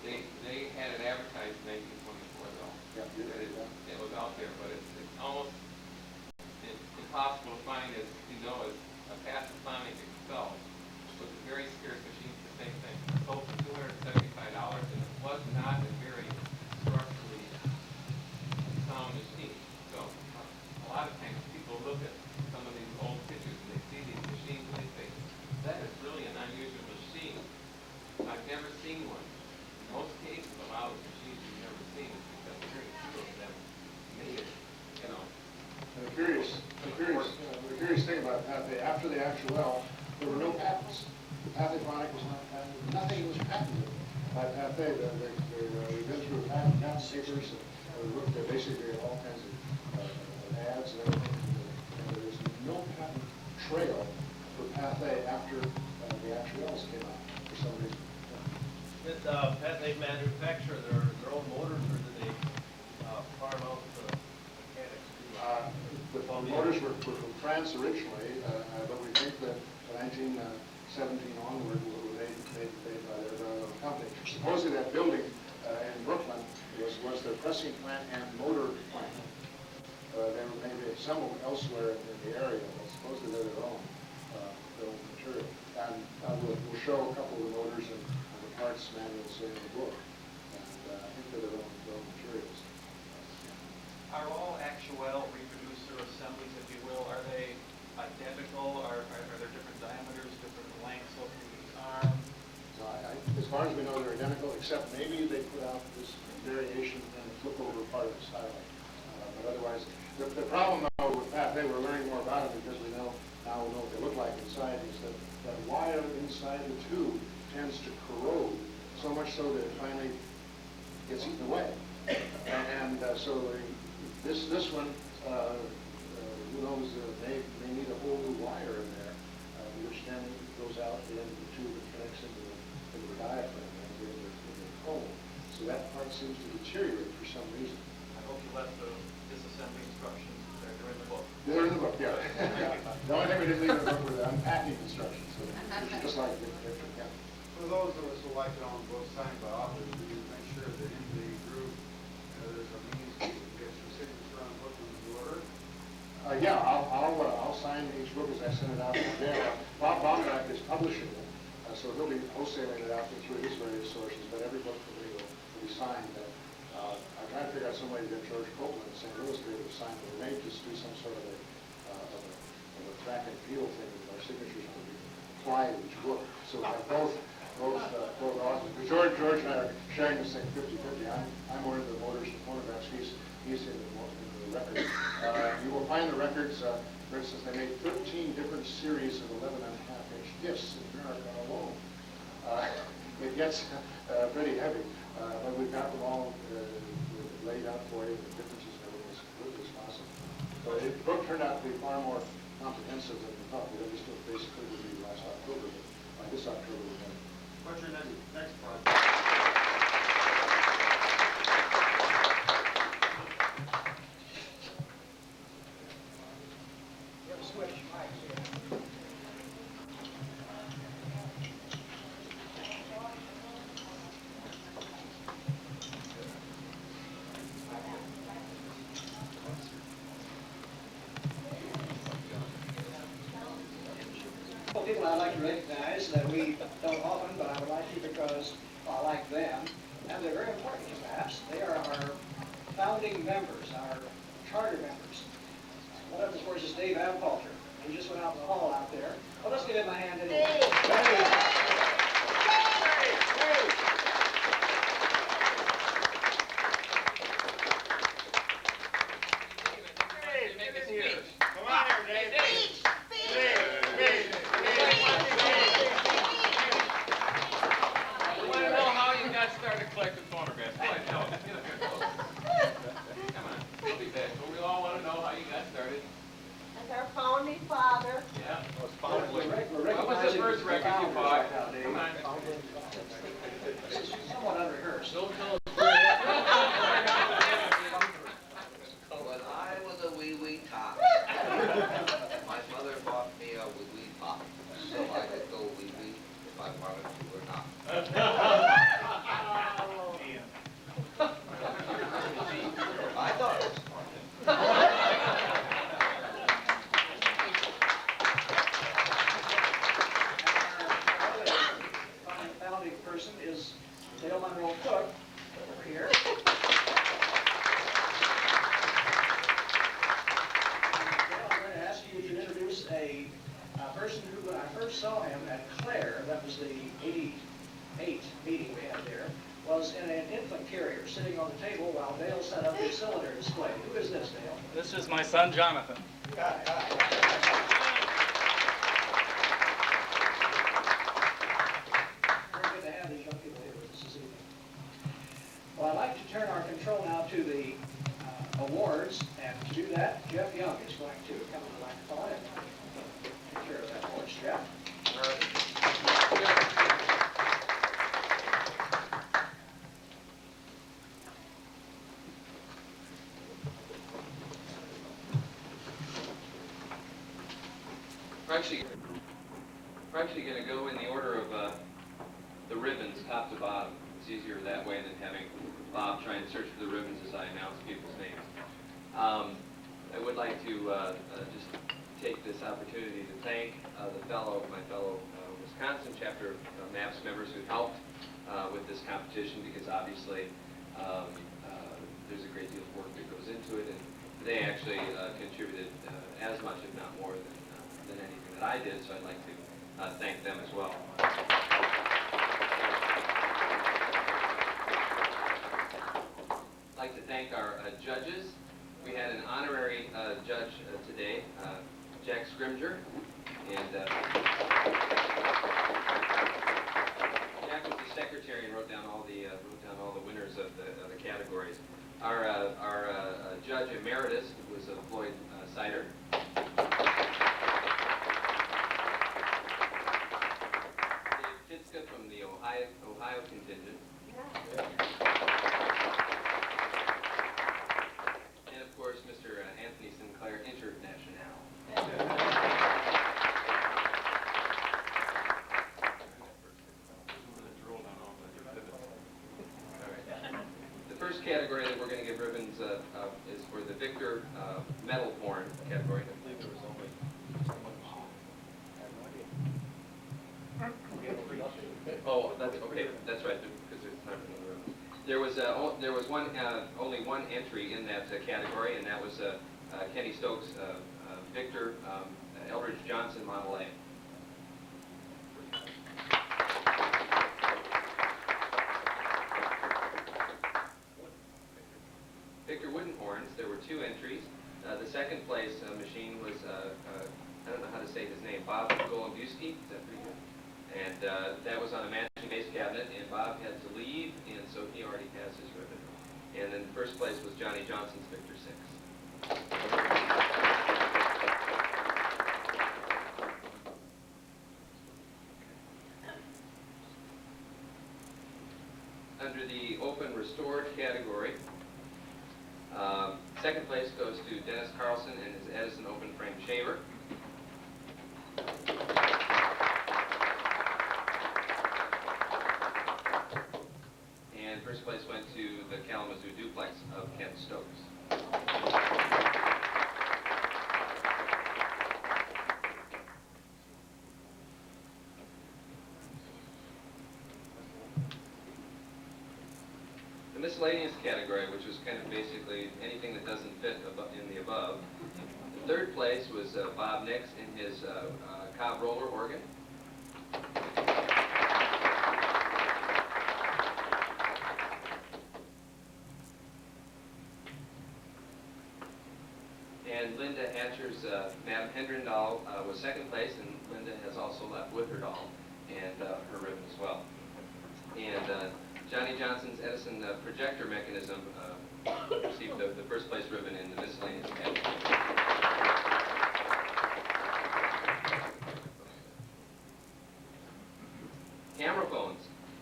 They had it advertised in 1924 though. It was out there, but it's almost impossible to find, as you know, as a Pathé itself was a very scarce machine for the same thing. It sold for $275, and it was not a very structurally sound machine. So a lot of times people look at some of these old pictures and they see these machines and they say, that is really an unusual machine. I've never seen one. In most cases, a lot of machines you've never seen is because very few of them made it, you know. And the curious thing about Pathé, after the actual, there were no patents. Pathéphonic was not patented. Nothing was patented by Pathé. We've been through patent papers and looked at basically all kinds of ads and everything. And there was no patent trail for Pathé after the actuals came out for some reason. Did Pathé manufacture their own motors, or did they farm out the mechanics? The motors were from France originally, but we think that 1917 onward were made by their own company. Supposedly that building in Brooklyn was their pressing plant and motor plant. They were maybe some elsewhere in the area, but supposedly they're their own material. And we'll show a couple of the motors and the parts manuals in the book. And I think they're their own materials. Are all actual reproducer assemblies, if you will, are they identical? Are there different diameters, different lengths of the arm? As far as we know, they're identical, except maybe they put out this variation in the flip-over part of the styling. But otherwise, the problem, though, with Pathé, we're learning more about it because we now know what they look like inside, is that wire inside the tube tends to corrode, so much so that it finally gets eaten away. So this one, who knows, may need a whole new wire in there, which then goes out the end of the tube and connects into the diaphragm and into the comb. So that part seems to deteriorate for some reason. I hope you left the disassembly instructions, they're in the book. They're in the book, yeah. The only thing we didn't leave in the book were the unpacking instructions, so just like yeah. For those of us who like it on both signed by authors, we make sure that in the group there's a means to get your signature on book when you order. Yeah, I'll sign each book as I send it out. Bob Baumgart is publishing it, so he'll be wholesaling it out through his various sources, but every book for me will be signed. I'm trying to figure out some way to get George Copeland in St. Louis to be able to sign it. We may just do some sort of a track and field thing with our signatures on the fly of each book. So we have both authors. George and I are sharing this thing 50-50. I'm more into the motors and phonographs. He's into the records. You will find the records, for instance, they made 13 different series of 11.5-inch discs in America alone. It gets pretty heavy, but we've got them all laid out for you, the differences and everything as quickly as possible. So the book turned out to be far more comprehensive than we thought. We just basically reviewed last October, but by this October we're going to. What's your next project? You have to switch mics here. People I'd like to recognize that we don't often, but I would like to because I like them, and they're very important to us. They are our founding members, our charter members. One of them, of course, is Dave Abhalter. He just went out in the hall out there. Well, let's give him a hand anyway. Come on here, Dave. I want to know how you got started collecting phonographs. Go ahead, tell us. Get up here, close. Come on, don't be bad. We all want to know how you got started. As our founding father, Yeah. the first record you bought. Come on. This is somewhat unrehearsed. Don't tell us. When I was a wee tot, my mother bought me a wee pot, so I could go wee if I wanted to or not. I thought it was Fine founding person is Dale Monroe Cook over here. Dale, I'm going to ask you to introduce a person who, when I first saw him at Clare, that was the 88 meeting we had there, was in an infant carrier sitting on the table while Dale set up his cylinder display. Who is this, Dale? This is my son, Jonathan. Very good to have these young people here with us this evening. Well, I'd like to turn our control now to the awards, and to do that, Jeff Young is going to come to the microphone and take care of that for us, Jeff. We're actually going to go in the order of the ribbons, top to bottom. It's easier that way than having Bob try and search for the ribbons as I announce people's names. I would like to just take this opportunity to thank my fellow Wisconsin chapter MAPS members who helped with this competition, because obviously there's a great deal of work that goes into it, and they actually contributed as much, if not more, than anything that I did, so I'd like to thank them as well. I'd like to thank our judges. We had an honorary judge today, Jack Scrimger, and Jack was the secretary and wrote down all the winners of the categories. Our judge emeritus was Floyd Sider. From the Ohio contingent. And of course, Mr. Anthony Sinclair, International. The first category that we're going to give ribbons is for the Victor metal horn category. I believe there was only Oh, that's okay. That's right, because there's time for another round. There was only one entry in that category, and that was Kenny Stokes' Victor Eldridge Johnson Model A. Victor wooden horns. There were two entries. The second place machine was I don't know how to say his name, Bob Golombuski. Is that pretty good? And that was on a matching base cabinet, and Bob had to leave, and so he already has his ribbon. And then first place was Johnny Johnson's Victor 6. Under the open restored category, second place goes to Dennis Carlson and his Edison open frame shaver. And first place went to the Kalamazoo duplex of Kent Stokes. The miscellaneous category, which was kind of basically anything that doesn't fit in the above. The third place was Bob Nix in his Cobb roller organ. And Linda Hatcher's Madame Hendrendahl was second place, and Linda has also left with her doll and her ribbon as well. And Johnny Johnson's Edison projector mechanism received the first place ribbon in the miscellaneous category.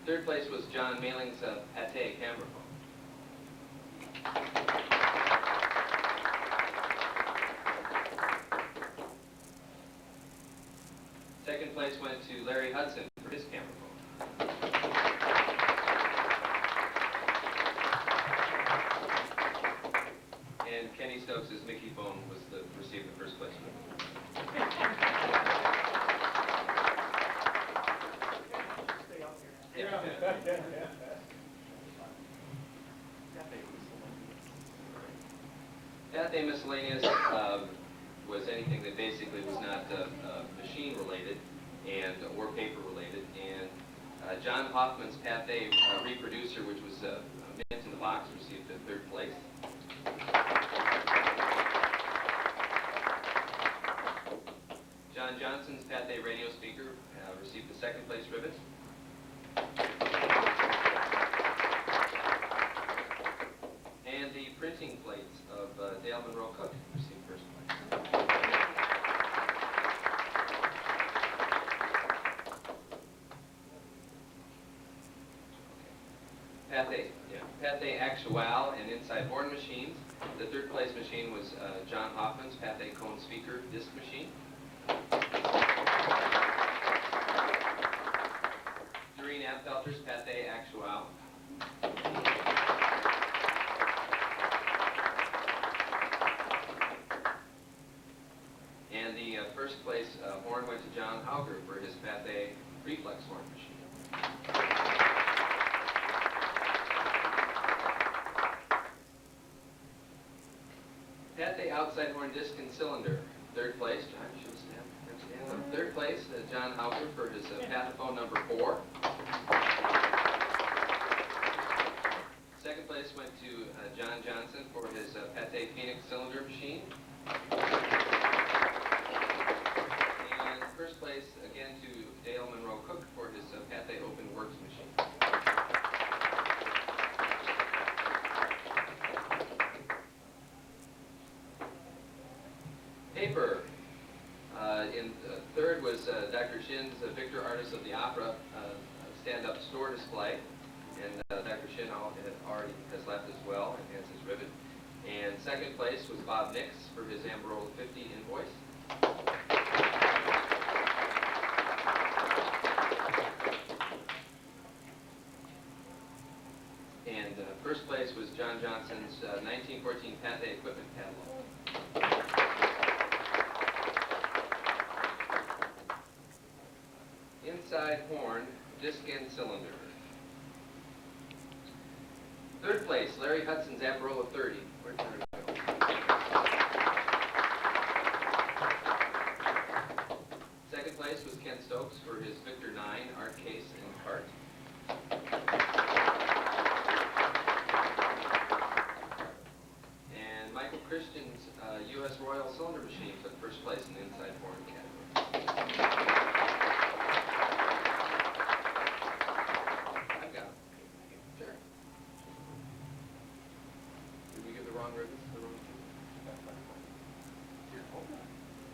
Third place was John Mailing's Pate camera phone. Second place went to Larry Hudson for his camera phone. And Kenny Stokes' Mickey phone was received the first place. Pate miscellaneous was anything that basically was not machine related and or paper related. And John Hoffman's Pate reproducer, which was mint in the box, received the third place. John Johnson's Pate radio speaker received the second place ribbon. And the printing plates of Dale Monroe Cook received first place. Pate, Pate Actual and inside horn machines. The third place machine was John Hoffman's Pate Cone Speaker disc machine. Doreen Apfelter's Pate Actual. And the first place horn went to John Hauger for his Pate reflex horn machine. Pate outside horn disc and cylinder. Third place, John, you should stand up. Third place, John Hauger for his Pataphone number 4. Second place went to John Johnson for his Pate Phoenix cylinder machine. And first place, again, to Dale Monroe Cook for his Pate Open Works machine. Paper. In third was Dr. Shin's Victor Artist of the Opera stand-up store display. And Dr. Shin already has left as well and has his ribbon. And second place was Bob Nix for his Amberola 50 invoice. And first place was John Johnson's 1914 Pate equipment catalog. Inside horn, disc and cylinder. Third place, Larry Hudson's Amberola 30. Where'd Larry go? Second place was Ken Stokes for his Victor 9 art case and cart. And Michael Christian's U.S. Royal cylinder machine took first place in the inside horn category.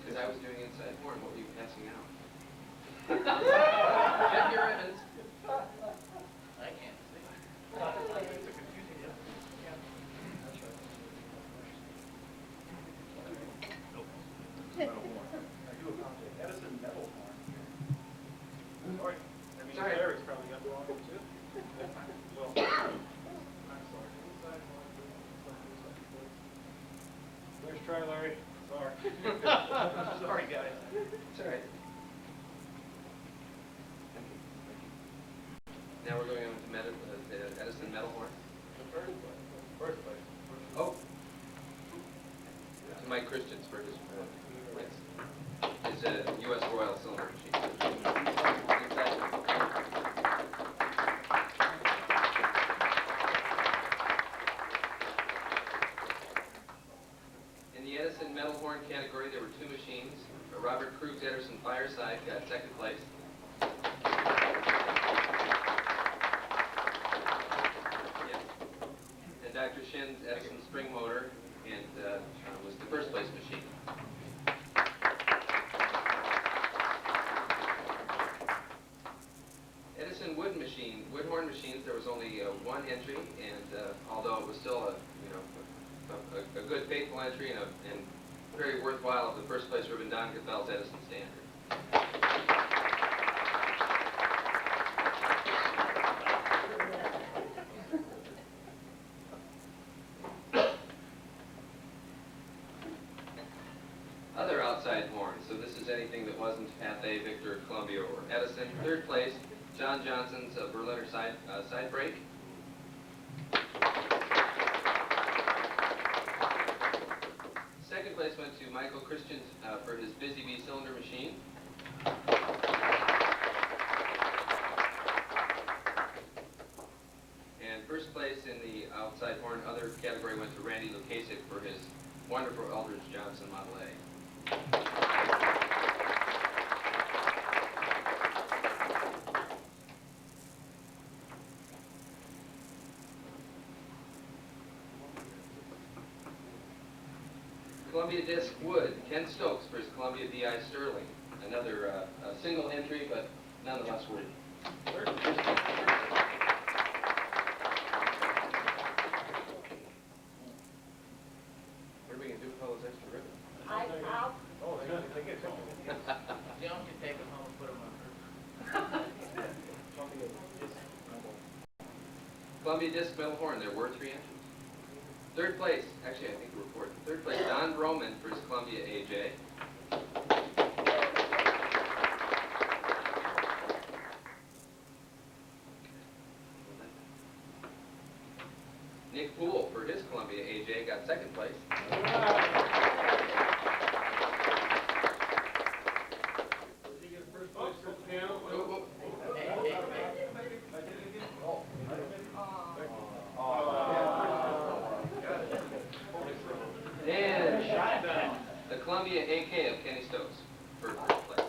Because I was doing inside horn, what were you passing out? Check your ribbons. I can't see. Edison metal horn. Sorry. I mean, Sorry. Larry's probably got the wrong one too. Well, I'm sorry. Let's try, Larry. Sorry. Sorry, guys. It's all right. Now we're going on to the Edison metal horn. The first place. First place. Oh. To Mike Christians for his U.S. Royal cylinder machine. In the Edison metal horn category, there were two machines. Robert Krug's Edison Fireside got second place. And Dr. Shin's Edison spring motor and was the first place machine. Edison wood one entry, and although it was still a good faithful entry and very worthwhile of the first place ribbon, Don Cathel's Edison Standard. Other outside horns, so this is anything that wasn't Pathé, Victor, Columbia, or Edison. Third place, John Johnson's Berliner side break. Second place went to Michael Christian for his Busy Bee cylinder machine. And first place in the outside horn other category went to Randy Lukasik for his wonderful Eldridge Johnson Model A. Columbia Disc Wood, Ken Stokes for his Columbia DI Sterling. Another single entry, but nonetheless wood. What are we going to do with all those extra ribbons? Oh, they get Jim can take them home and put them on her. Columbia Disc Metal Horn, there were 3 entries. Third place, actually I think we were fourth. Third place, Don Broman for his Columbia AJ. Nick Poole for his Columbia AJ got second place. And the Columbia AK of Kenny Stokes for first place.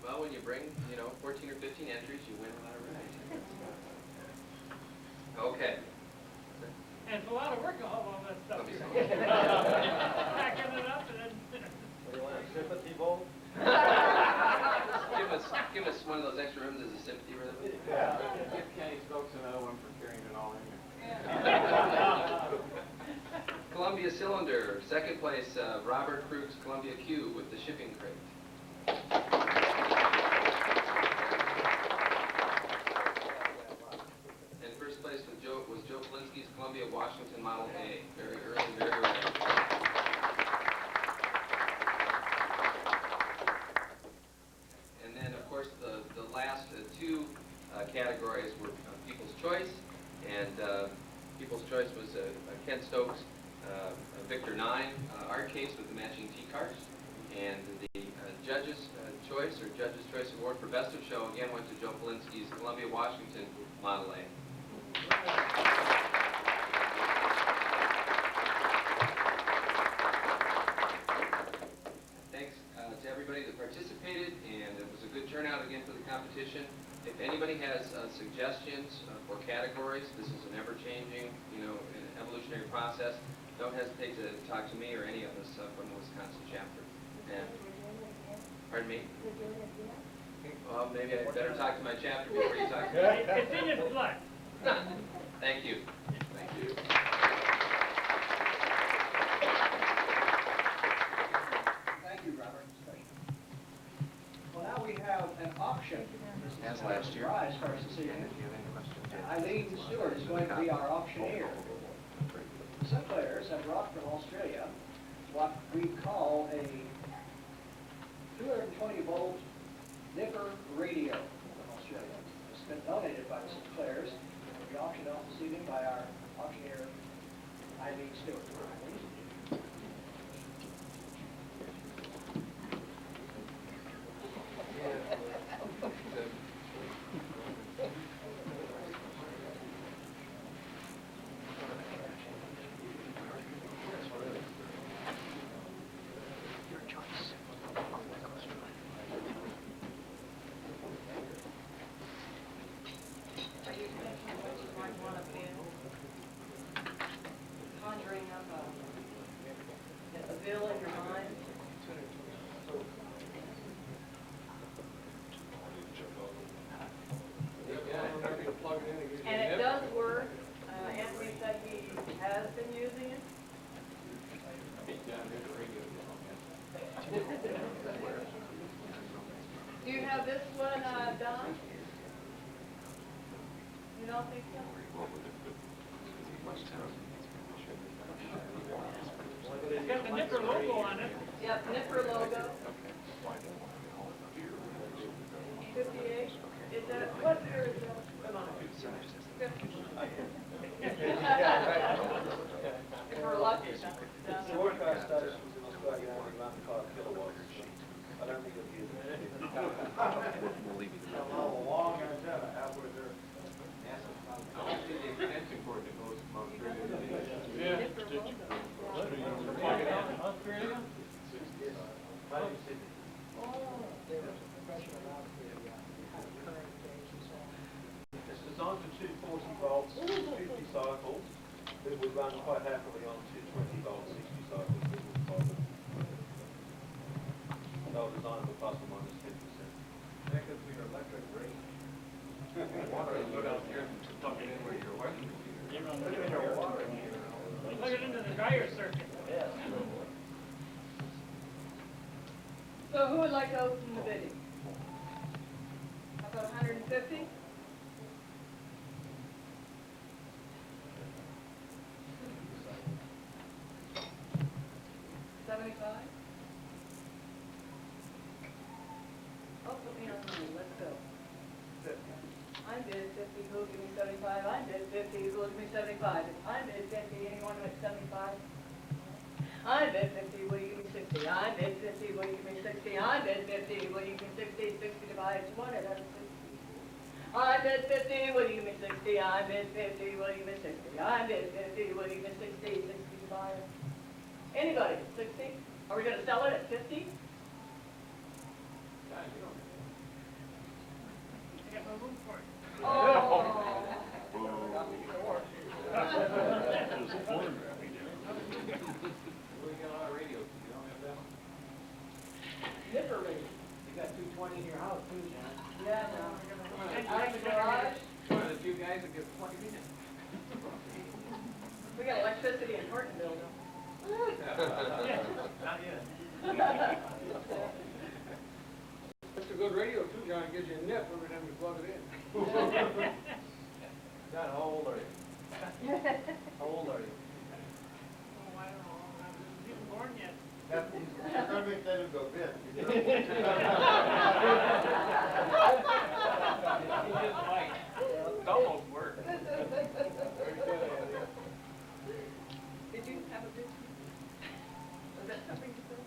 Well, when you bring, 14 or 15 entries, you win without a rag. Okay. And it's a lot of work to haul all that stuff. Packing it up and then. What do you want, a sympathy bowl? Give us one of those extra rooms as a sympathy ribbon. Yeah. Give Kenny Stokes another one for carrying it all in here. Columbia Cylinder, second place, Robert Krug's Columbia Cube with the shipping crate. And first place was Joe Polinsky's Columbia Washington Model A. Very early, very early. And then, of course, the last 2 categories were People's Choice, and People's Choice was Ken Stokes' Victor 9 art case with the matching T-cards, and the Judge's Choice or Judge's Choice Award for Best of Show again went to Joe Polinsky's Columbia Washington Model A. Thanks to everybody that participated, and it was a good turnout again for the competition. If anybody has suggestions for categories, this is an ever-changing, an evolutionary process. Don't hesitate to talk to me or any of us from the Wisconsin chapter. And, pardon me? Well, maybe I better talk to my chapter before you talk to me. It's in his blood. Thank you. Thank you. Thank you, Robert. Well, now we have an auction. As last year. Prize for us this evening. Eileen Stewart is going to be our auctioneer. The Sinclairs have brought from Australia what we call a 220-volt Nipper radio from Australia. It's been donated by the Sinclairs. It will be auctioned off this evening by our auctioneer, Eileen Stewart. Are you thinking what you might want to do? Conjuring up a this one, Don? You don't think so? It's got the Nipper logo on it. Yep, Nipper logo. 58. Is that, what year is that? Come on. If we're lucky. The broadcast station was in Australia only ran 5 kilowatts. I don't think it'll use it. A long antenna halfway there. Yeah. Australia? It's designed for 240 volts, 50 cycles. It would run quite happily on 220 volts, 60 cycles. It wouldn't bother. They were designed for plus or minus 10%. That could be your electric range. Water, go down here and tuck it in where your electric computer. Look at your water. Plug it into the dryer circuit. Yeah. So who would like to open the bidding? How about 150? $75? Oh, put me on line, let's go. I bid 50, who'll give me 75? I bid 50, who'll give me 75? I bid 50, anyone with 75? I bid 50, will you give me 60? I bid 50, will you give me 60? I bid 50, will you give me 60? 60 divided 20, that's 60. I bid 50, will you give me 60? I bid 50, will you give me 60? I bid 50, will you give me 60? 60 divided. Anybody, 60? Are we gonna sell it at 50? I got no room for it. Oh. There's a phonograph we do. We got a lot of radios, you don't have that one? Nipper radio. You got 220 in your house too, John. Yeah, no. I Out of the garage. One of the few guys that gets plugged in. We got electricity in Hortonville, though. Not yet. It's a good radio too, John. It gives you a nip every time you plug it in. John, how old are you? How old are you? Oh, I don't know. I wasn't even born yet. You're gonna make that into a bit. He just might. It's almost worked. Did you have a bid? Was that something to say?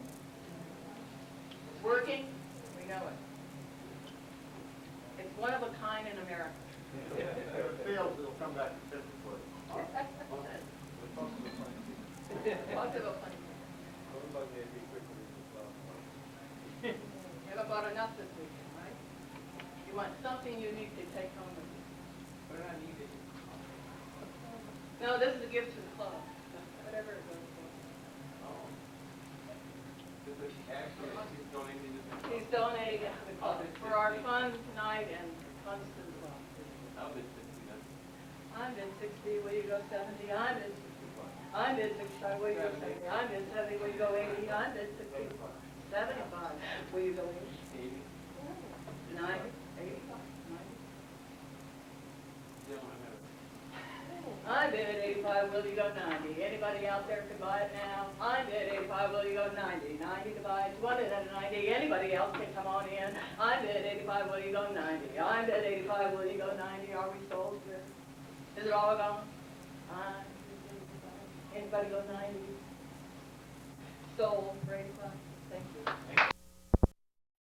It's working, we know it. It's one of a kind in America. If it fails, it'll come back to 50 foot. Lots of a funny. You haven't bought enough this weekend, right? You want something unique to take home with you. Put it on eBay. No, this is a gift to the club, whatever it goes for. Oh. This is actually, he's donating this. He's donating it to the club. It's for our fun tonight and funds to the club. I'll bid 60 then. I'm in 60, will you go 70? I'm in 65. I'm in 65, will you go 70? I'm in 70, will you go 80? I'm in 60. 75, will you go 80? 90? 85? 90? I'm in at 85, will you go 90? Anybody out there can buy it now? I'm in 85, will you go 90? 90 divided 20, that's 90. Anybody else can come on in. I'm in 85, will you go 90? I'm in 85, will you go 90? Are we sold here? Is it all gone? Anybody go 90? Sold for 85? Thank you.